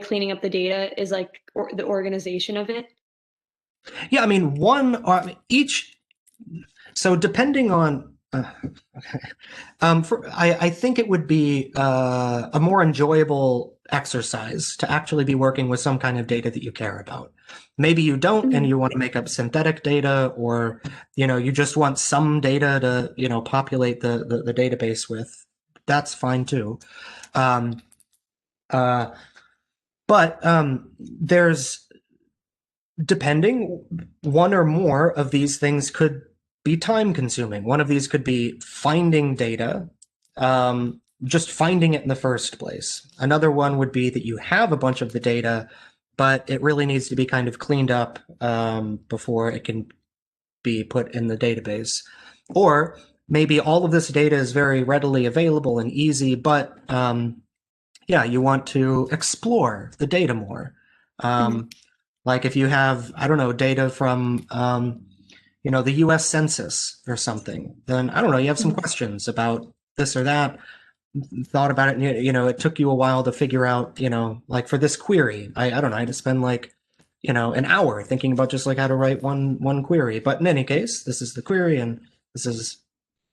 cleaning up the data is the organization of it? Yeah, I mean, each. So depending on, I think it would be a more enjoyable exercise to actually be working with some kind of data that you care about. Maybe you don't, and you want to make up synthetic data, or you just want some data to populate the database with. That's fine too. But there's, depending, one or more of these things could be time consuming. One of these could be finding data, just finding it in the first place. Another one would be that you have a bunch of the data, but it really needs to be kind of cleaned up before it can be put in the database. Or maybe all of this data is very readily available and easy, but yeah, you want to explore the data more. Like if you have, I don't know, data from the US Census or something, then I don't know, you have some questions about this or that, thought about it, and it took you a while to figure out, for this query, I don't know, I had to spend an hour thinking about just how to write one query. But in any case, this is the query and this is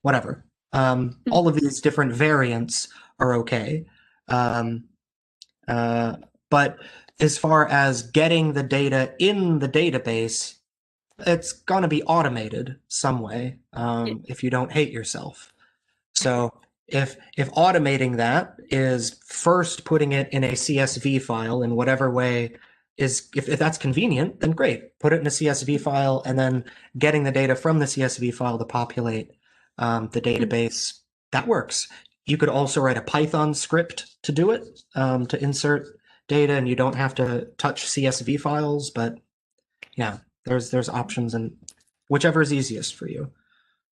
whatever. All of these different variants are okay. But as far as getting the data in the database, it's going to be automated some way if you don't hate yourself. So if automating that is first putting it in a CSV file in whatever way is, if that's convenient, then great. Put it in a CSV file and then getting the data from the CSV file to populate the database, that works. You could also write a Python script to do it, to insert data, and you don't have to touch CSV files, but yeah, there's options, and whichever is easiest for you.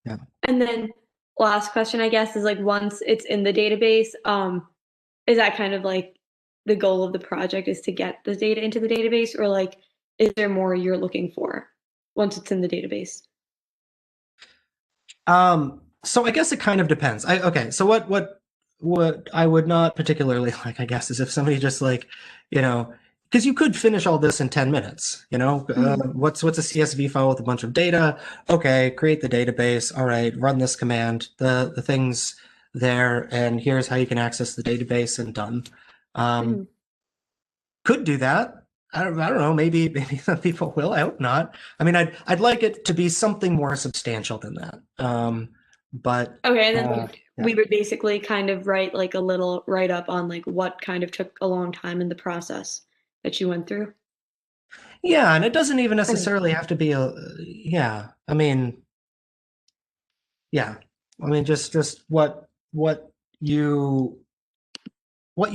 Yeah. And then last question, I guess, is once it's in the database, is that kind of the goal of the project, is to get the data into the database, or is there more you're looking for once it's in the database? So I guess it kind of depends. Okay, so what I would not particularly like, I guess, is if somebody just because you could finish all this in 10 minutes, what's a CSV file with a bunch of data? Okay, create the database. All right, run this command, the thing's there, and here's how you can access the database, and done. Could do that. I don't know. Maybe some people will. I hope not. I mean, I'd like it to be something more substantial than that. But okay, and then we would basically kind of write a little write up on what kind of took a long time in the process that you went through. Yeah, and it doesn't even necessarily have to be yeah. I mean, just what you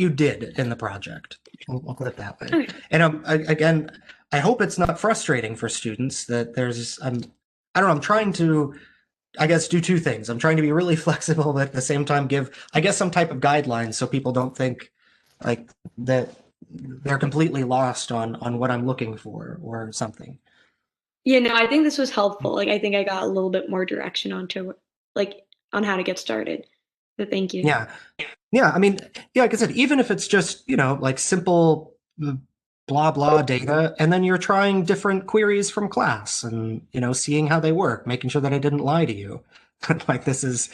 did in the project. I'll put it that way. Okay. And again, I hope it's not frustrating for students that there's I don't know, I'm trying to, I guess, do two things. I'm trying to be really flexible, but at the same time give, I guess, some type of guidelines so people don't think that they're completely lost on what I'm looking for or something. Yeah, no, I think this was helpful. Like, I think I got a little bit more direction onto like on how to get started. So thank you. Yeah. Yeah. I mean, yeah, like I said, even if it's just, like simple blah, blah data, and then you're trying different queries from class and, seeing how they work, making sure that I didn't lie to you. Like this is,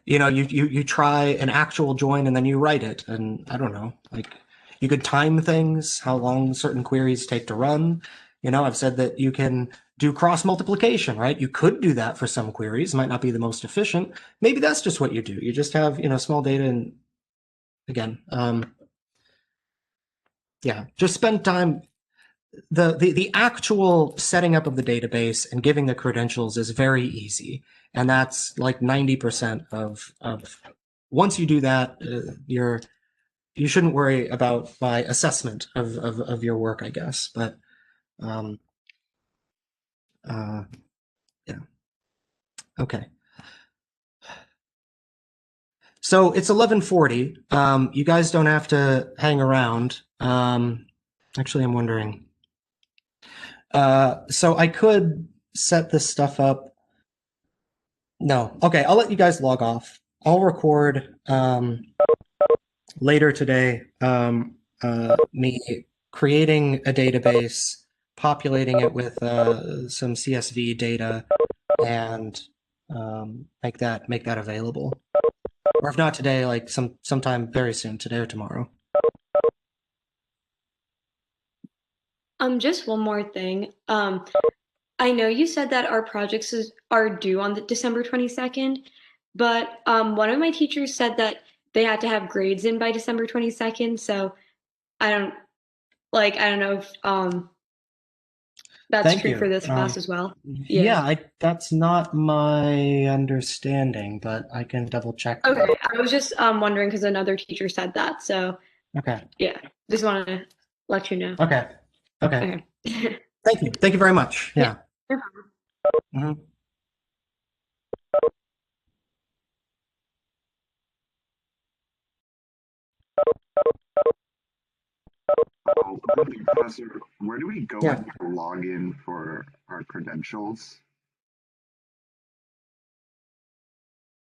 you try an actual join and then you write it. And I don't know, like you could time things, how long certain queries take to run. I've said that you can do cross multiplication, right? You could do that for some queries, might not be the most efficient. Maybe that's just what you do. You just have, small data and again, yeah, just spend time. The actual setting up of the database and giving the credentials is very easy. And that's like 90% of once you do that, you shouldn't worry about my assessment of your work, I guess. But yeah. Okay. So it's 11:40. You guys don't have to hang around. Actually, I'm wondering. So I could set this stuff up. No. Okay, I'll let you guys log off. I'll record later today me creating a database, populating it with some CSV data, and make that available. Or if not today, like sometime very soon, today or tomorrow. Just one more thing. I know you said that our projects are due on the December 22nd, but one of my teachers said that they had to have grades in by December 22nd. So I don't know if that's Thank true you. for this class as well. Yeah, that's not my understanding, but I can double check. Okay, I was just wondering because another teacher said that. So Okay. yeah, just want to let you know. Okay. Okay. Thank you. Thank you very much. Yeah. No problem. Mhm. Professor, where do we go Yeah. with the login for our credentials?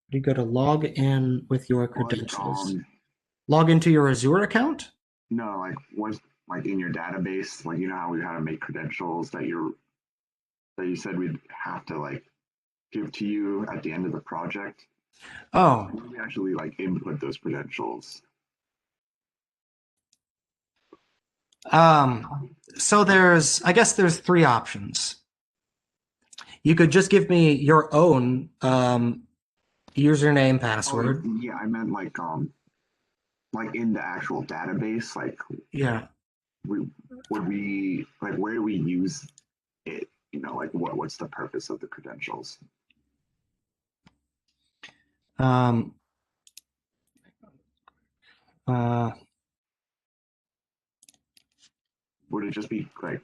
You go to log in with your Like, credentials. Log into your Azure account? no, like what's like in your database, like how we had to make credentials that you said we'd have to like give to you at the end of the project. Oh, Where do we actually like input those credentials? so I guess there's three options. You could just give me your own username, password. Oh, yeah, I meant like in the actual database, like Yeah. would we like where do we use it? Like what's the purpose of the credentials? Um, Would it just be like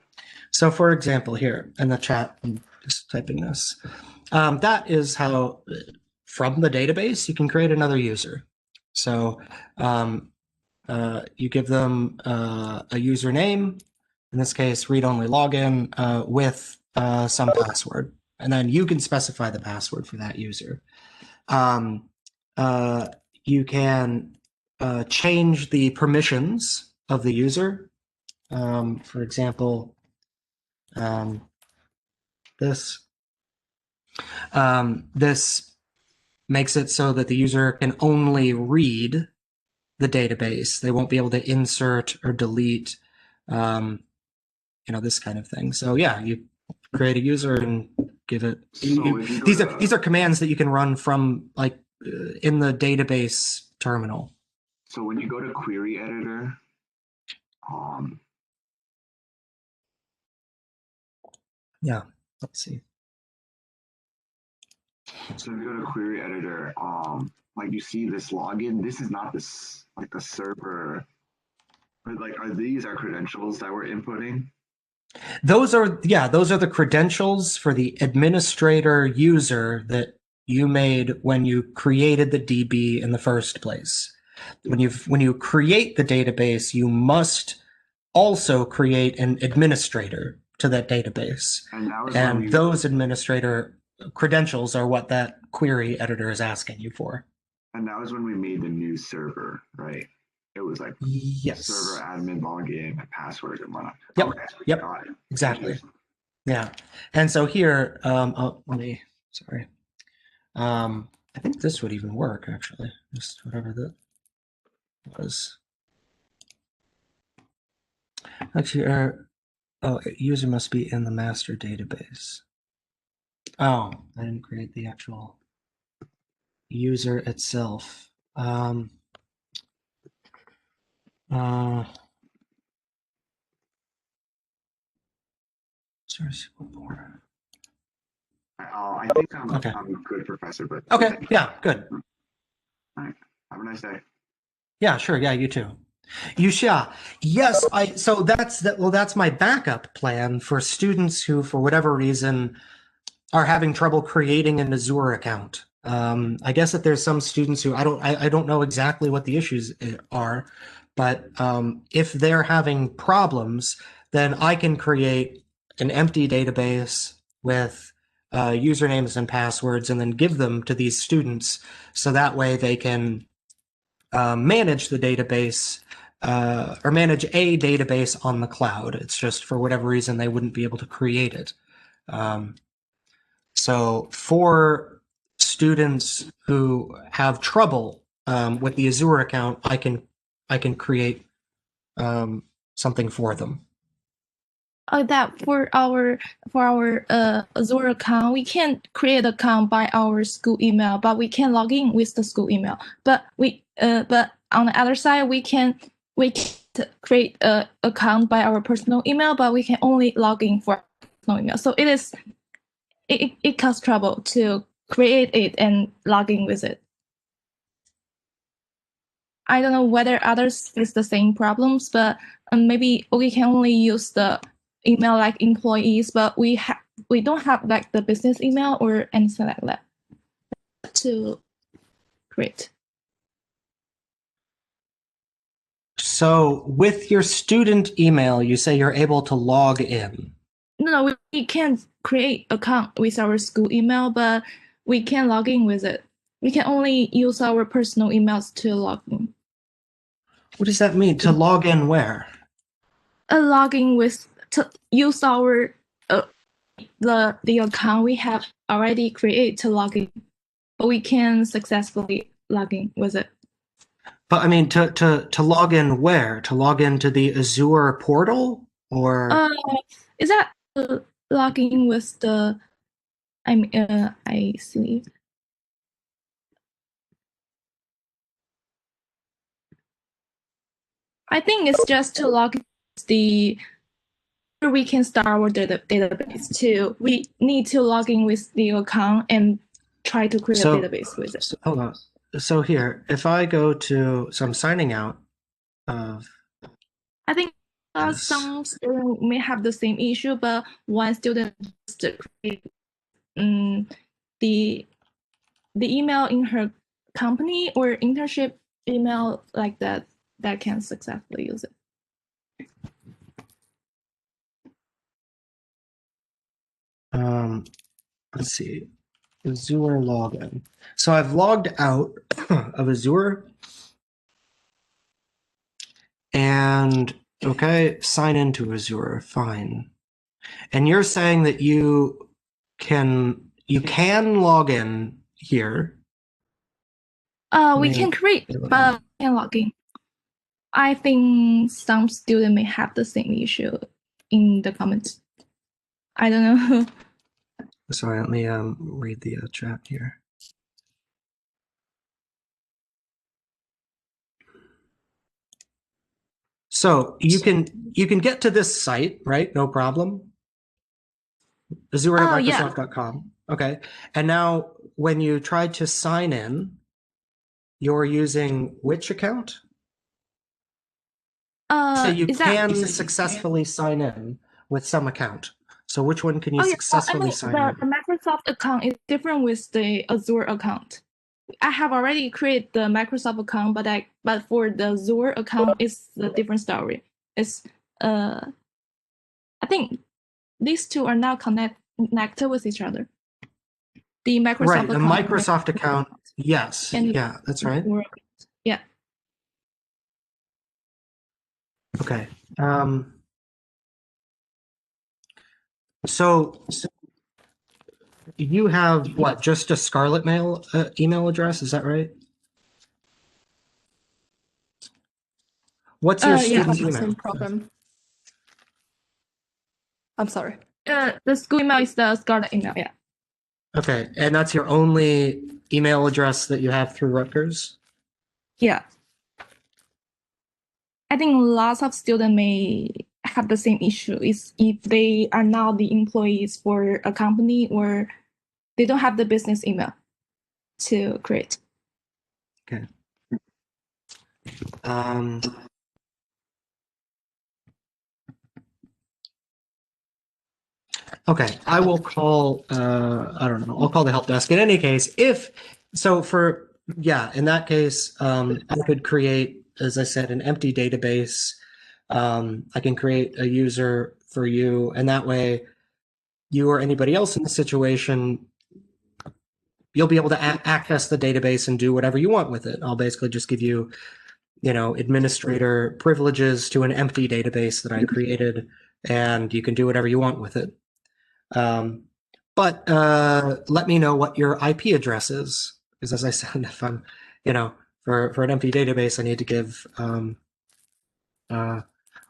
so for example, here in the chat, I'm just typing this. That is how, from the database, you can create another user. So you give them a username, in this case, read-only login with some password. And then you can specify the password for that user. You can change the permissions of the user. For example, this makes it so that the user can only read the database. They won't be able to insert or delete, this kind of thing. So yeah, you create a user and give it. These are commands that you can run from like in the database terminal. So when you go to query editor, yeah, let's see. So if you go to query editor, like you see this login. This is not this like the server. But like, are these our credentials that we're inputting? Those are the credentials for the administrator user that you made when you created the DB in the first place. When you create the database, you must also create an administrator to that database. And those administrator credentials are what that query editor is asking you for. And that was when we made the new server, right? It was like yes, server admin login and password and whatnot. Yep. Okay. Yep. Got it. Exactly. Yeah. And so here, sorry. I think this would even work actually. Just whatever that was. Actually, user must be in the master database. Oh, I didn't create the actual user itself. I think I'm good, Professor. But okay, yeah, good. All right. Have a nice day. Yeah, sure. Yeah, you too. Yusha, yes, so that's my backup plan for students who, for whatever reason, are having trouble creating an Azure account. I guess that there's some students who I don't know exactly what the issues are, but if they're having problems, then I can create an empty database with usernames and passwords and then give them to these students so that way they can manage the database or manage a database on the cloud. It's just for whatever reason they wouldn't be able to create it. So for students who have trouble with the Azure account, I can create something for them. That for our Azure account, we can't create an account by our school email, but we can log in with the school email. But but on the other side, we can create an account by our personal email, but we can only log in for personal email. So it causes trouble to create it and log in with it. I don't know whether others face the same problems, but maybe we can only use the email like employees, but we don't have like the business email or anything like that to create. So with your student email, you say you're able to log in. No, we can't create account with our school email, but we can log in with it. We can only use our personal emails to log in. What does that mean? To log in where? Log in with to use our the account we have already created to log in, but we can successfully log in with it. But I mean, to log in where? To log into the Azure portal, or is that logging with the? I see. I think it's just to log the. We can start our database too. We need to log in with the account and try to create a database with it. So, hold on. So here, if I go to, so I'm signing out of. I think some students may have the same issue, but one student just create the email in her company or internship email like that can successfully use it. Let's see, Azure login. So I've logged out of Azure. And okay, sign into Azure, fine. And you're saying that you can log in here. We can create, but we can log in. I think some students may have the same issue in the comments. I don't know. Sorry, let me read the chat here. So you can get to this site, right? No problem. Azure at Microsoft.com. Yeah. Okay. And now when you try to sign in, you're using which account? So you can successfully sign in with some account. So which one can you successfully sign in? The Microsoft account is different with the Azure account. I have already created the Microsoft account, but for the Azure account, it's a different story. It's I think these two are not connected with each other. The Microsoft Right, the account, Microsoft account, yes, and yeah, that's right. Yeah. Okay. So you have what? Just a Scarlet Mail email address? Is that right? What's your student email? Same problem. I'm sorry. The school email is the Scarlet email. Yeah. Okay, and that's your only email address that you have through Rutgers? Yeah. I think lots of students may have the same issue is if they are now the employees for a company or they don't have the business email to create. Okay. Okay, I will call, I don't know, I'll call the help desk. In any case, in that case, I could create, as I said, an empty database. I can create a user for you, and that way you or anybody else in the situation, you'll be able to access the database and do whatever you want with it. I'll basically just give you, administrator privileges to an empty database that I created, and you can do whatever you want with it. But let me know what your IP address is, because as I said, if I'm, for an empty database, I need to give,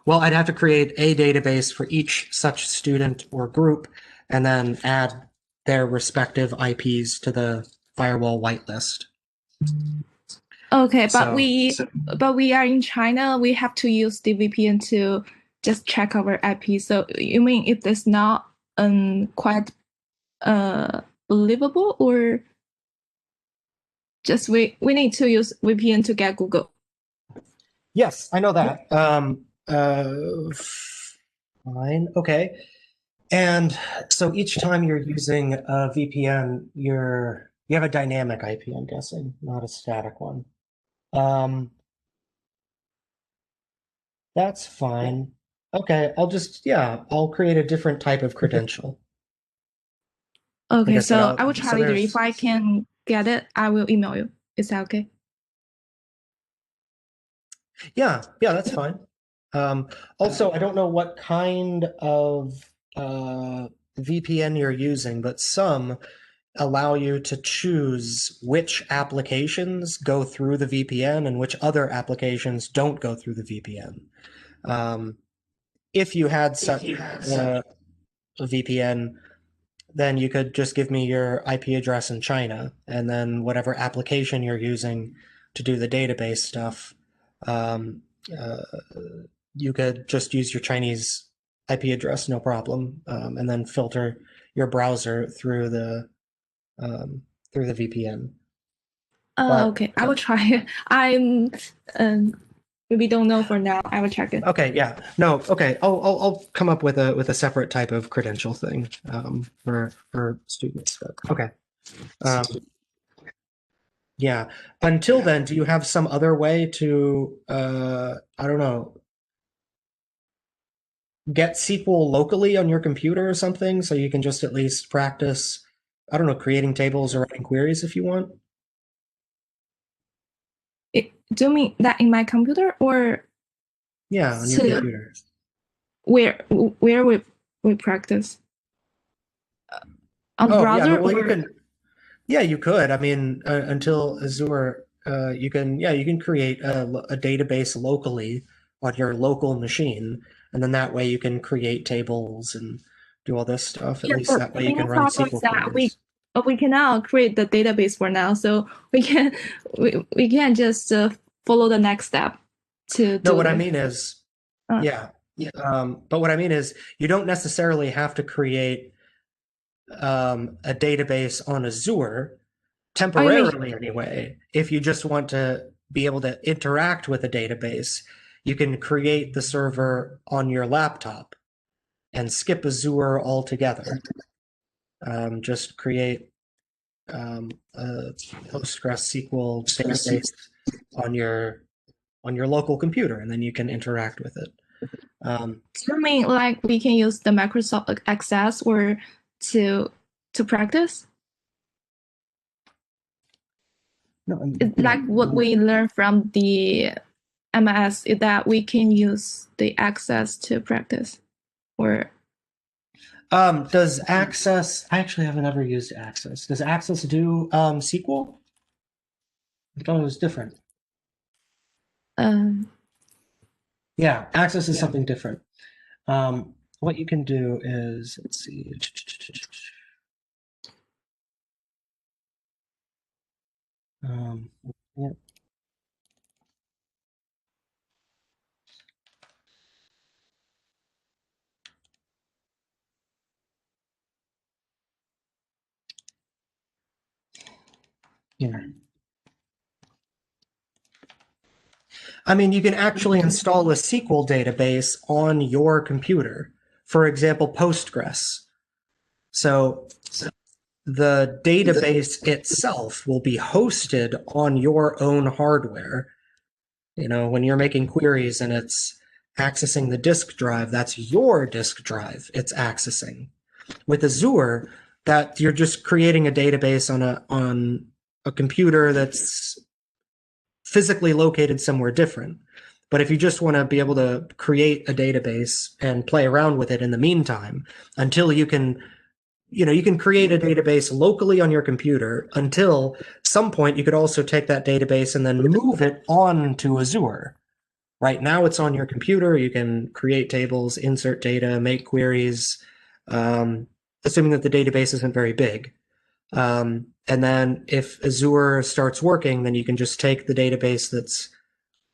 well, I'd have to create a database for each such student or group, and then add their respective IPs to the firewall whitelist. Okay, but we are in China. We have to use the VPN to just check our IP. So you mean if it's not quite believable, or just we need to use VPN to get Google? Yes, I know that. Fine. Okay. And so each time you're using a VPN, you have a dynamic IP, I'm guessing, not a static one. That's fine. Okay, I'll create a different type of credential. Okay, I said, so I will try later. If I can get it, I will email you. Is that okay? Yeah, that's fine. Also, I don't know what kind of VPN you're using, but some allow you to choose which applications go through the VPN and which other applications don't go through the VPN. If you had such a VPN, then you could just give me your IP address in China, and then whatever application you're using to do the database stuff, you could just use your Chinese IP address, no problem, and then filter your browser through the VPN. Okay, I will try. I'm maybe don't know for now. I will check it. Okay, yeah, no, okay. I'll come up with a separate type of credential thing for students. But, okay. Yeah. Until then, do you have some other way to I don't know, get SQL locally on your computer or something, so you can just at least practice, I don't know, creating tables or writing queries if you want? Do you mean that in my computer, or Yeah, on your computer. Where we practice? On browser? Yeah, well, you could. I mean, until Azure, you can create a database locally on your local machine, and then that way you can create tables and do all this stuff. At least that way you can run SQL queries. We cannot create the database for now, so we can just follow the next step to do. No, what I mean is, but what I mean is, you don't necessarily have to create a database on Azure temporarily anyway. If you just want to be able to interact with a database, you can create the server on your laptop and skip Azure altogether. Just create a PostgreSQL database on your local computer, and then you can interact with it. Do you mean like we can use the Microsoft Access or to practice? No, like what we learned from the MS is that we can use the Access to practice, or does Access? I actually haven't ever used Access. Does Access do SQL? I thought it was different. Yeah, Access is something different. What you can do is, let's see. Yeah. Here. I mean, you can actually install a SQL database on your computer. For example, Postgres. So the database itself will be hosted on your own hardware. You know, when you're making queries and it's accessing the disk drive, that's your disk drive it's accessing. With Azure, that you're just creating a database on a computer that's physically located somewhere different. But if you just want to be able to create a database and play around with it in the meantime, until you can, you can create a database locally on your computer until some point you could also take that database and then move it on to Azure. Right now it's on your computer. You can create tables, insert data, make queries, assuming that the database isn't very big. And then if Azure starts working, then you can just take the database that's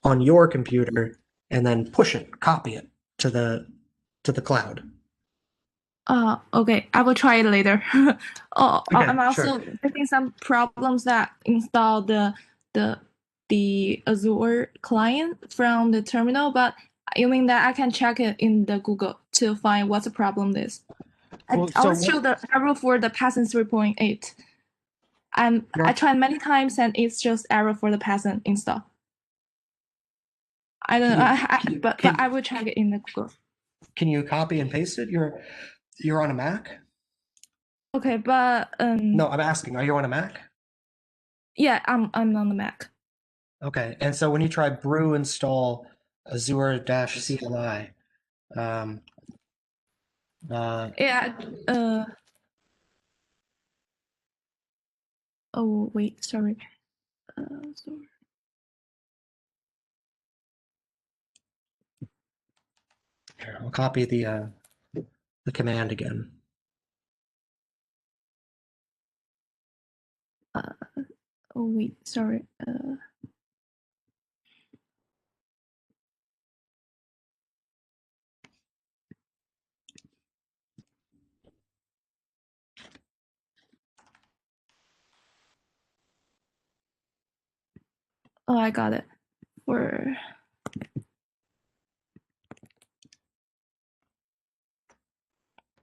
on your computer and then push it, copy it to the cloud. okay, I will try it later. Okay, I'm also sure. having some problems that install the Azure client from the terminal, but you mean that I can check it in the Google to find what the problem is. Well, I so will show the error for the Python 3.8. I tried many times and it's just error for the Python install. I don't know, but I will check it in the Google. Can you copy and paste it? You're on a Mac? Okay, but No, I'm asking, are you on a Mac? yeah, I'm on the Mac. Okay, and so when you try brew install Azure-CLI, Yeah. Oh wait, sorry. Sorry. Here, I'll copy the command again. Oh wait, sorry. Oh, I got it.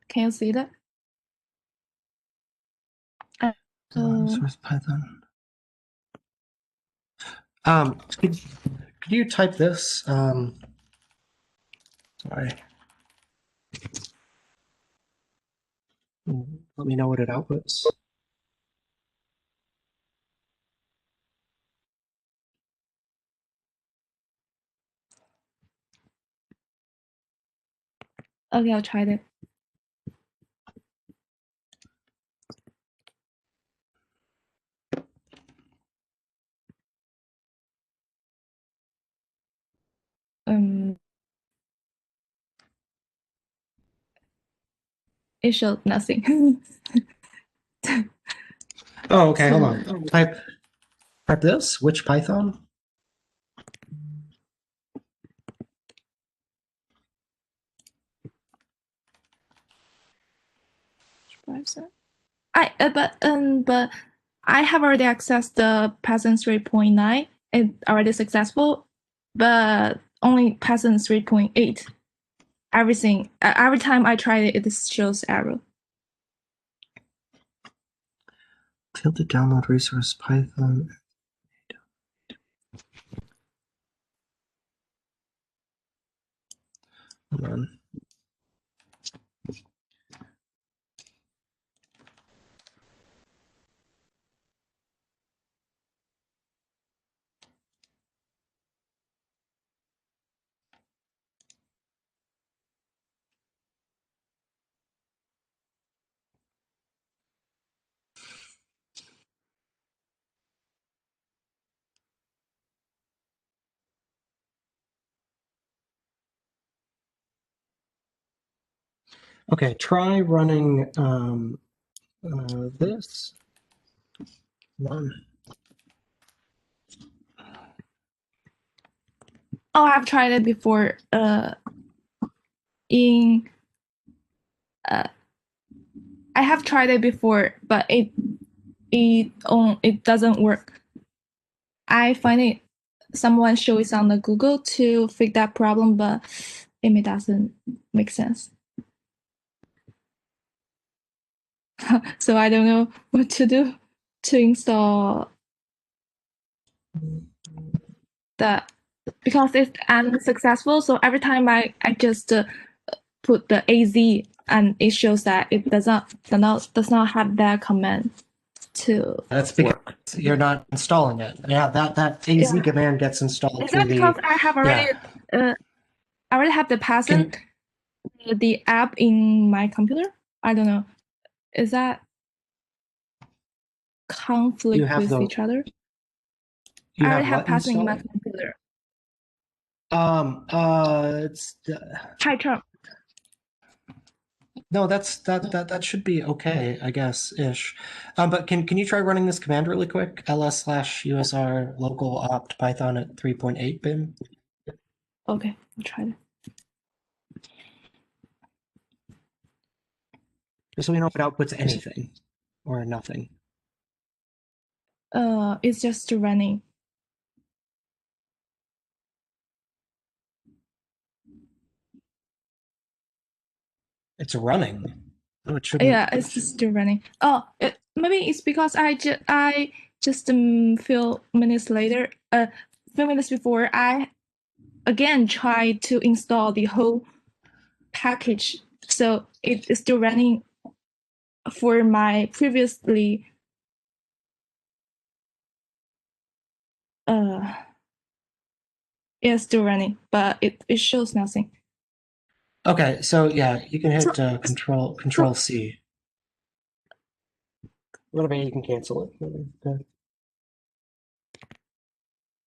Can you see that? Source Python. Could you type this? Sorry. Let me know what it outputs. Okay, I'll try it. It showed nothing. Oh, okay, hold on. Type this. Which Python? But I have already accessed the Python 3.9. It's already successful, but only Python 3.8. Everything every time I try it, it shows error. Failed to download resource Python. Hold on. Okay, try running this. One. Oh, I've tried it before. I have tried it before, but it doesn't work. I find it someone shows on the Google to fix that problem, but it doesn't make sense. So I don't know what to do to install that because it's unsuccessful. So every time I just put the AZ and it shows that it does not have that command to. That's because you're not installing it. Yeah, that AZ command gets installed Is through that because I have already I already have the password, the app in my computer? I don't know. Is that conflict with each other? You I have already have what password in my installed? computer. It's Try term. no, that should be okay, I guess ish. But can you try running this command really quick? ls/usr local opt python at 3.8 bin. Okay, I'll try it. Just so we know if it outputs anything or nothing. It's just running. It's running. Oh, it shouldn't. Yeah, it's just running. Oh, maybe it's because I just few minutes later, few minutes before, I again tried to install the whole package, so it is still running for my previously. It's still running, but it shows nothing. Okay, so yeah, you can hit control C. Whatever, you can cancel it.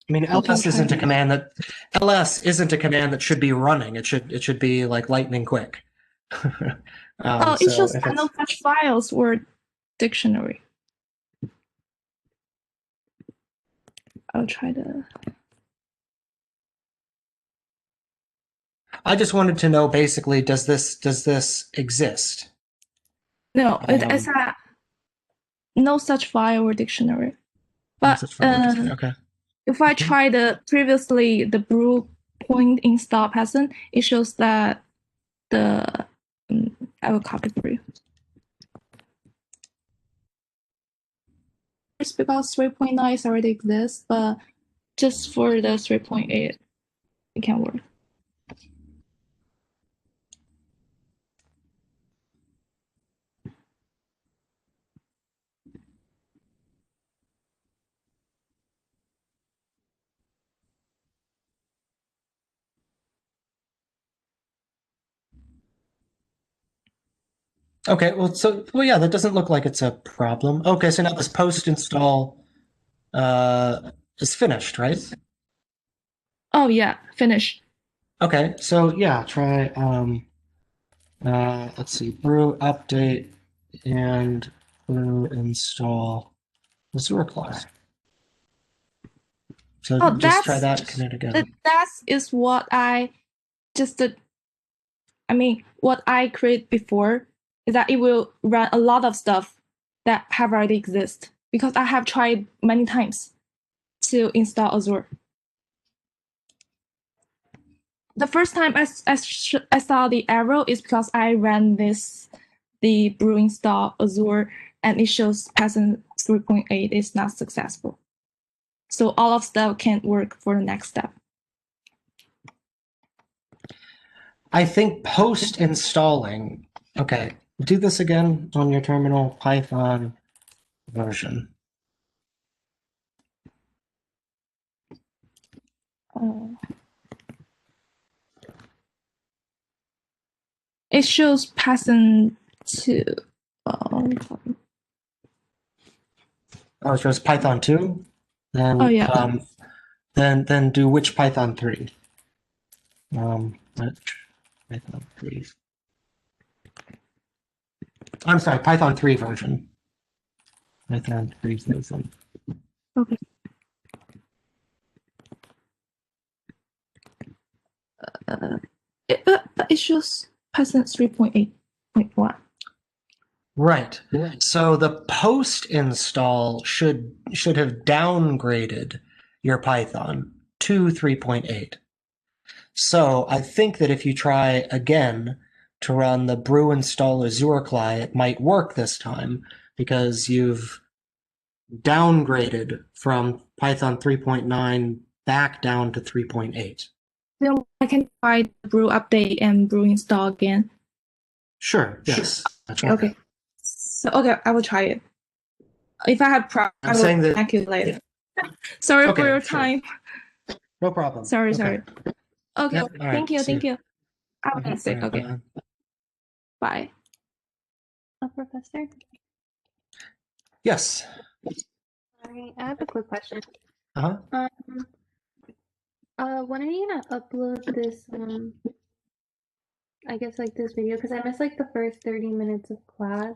I mean, ls isn't a command that should be running. It should be like lightning quick. It shows no such files or dictionary. I'll try to. I just wanted to know basically, does this exist? No, it's no such file or dictionary. But okay. If I try the brew point install pattern, it shows that I will copy for you. It's because 3.9 already exists, but just for the 3.8, it can work. Okay, well, yeah, that doesn't look like it's a problem. Okay, so now this post install is finished, right? Oh yeah, finished. Okay, so yeah, try let's see, brew update and brew install Azure class. So just try that command again. That is what I just what I created before is that it will run a lot of stuff that have already exist because I have tried many times to install Azure. The first time I saw the error is because I ran the brew install Azure and it shows Python 3.8 is not successful. So all of that can't work for the next step. I think post installing, okay, do this again on your terminal, Python version. It shows Python 2. Oh, it shows Python 2? Then, Oh, yeah. Then do which Python 3? Which Python 3? I'm sorry, Python 3 version. Python 3 version. Okay. It shows Python 3.8.1. Right. So the post install should have downgraded your Python to 3.8. So I think that if you try again to run the brew install Azure client, it might work this time because you've downgraded from Python 3.9 back down to 3.8. Then I can try the brew update and brew install again. Sure. Yes. That's right. Okay. So okay, I will try it. If I have problems, I will thank you later. Sorry for your time. No problem. Sorry. Okay. Yep. Thank you. See you. Have a nice day. Okay. Bye. Professor? Yes. All right, I have a quick question. Uh-huh. When are you gonna upload this, I guess like this video? Because I missed like the first 30 minutes of class.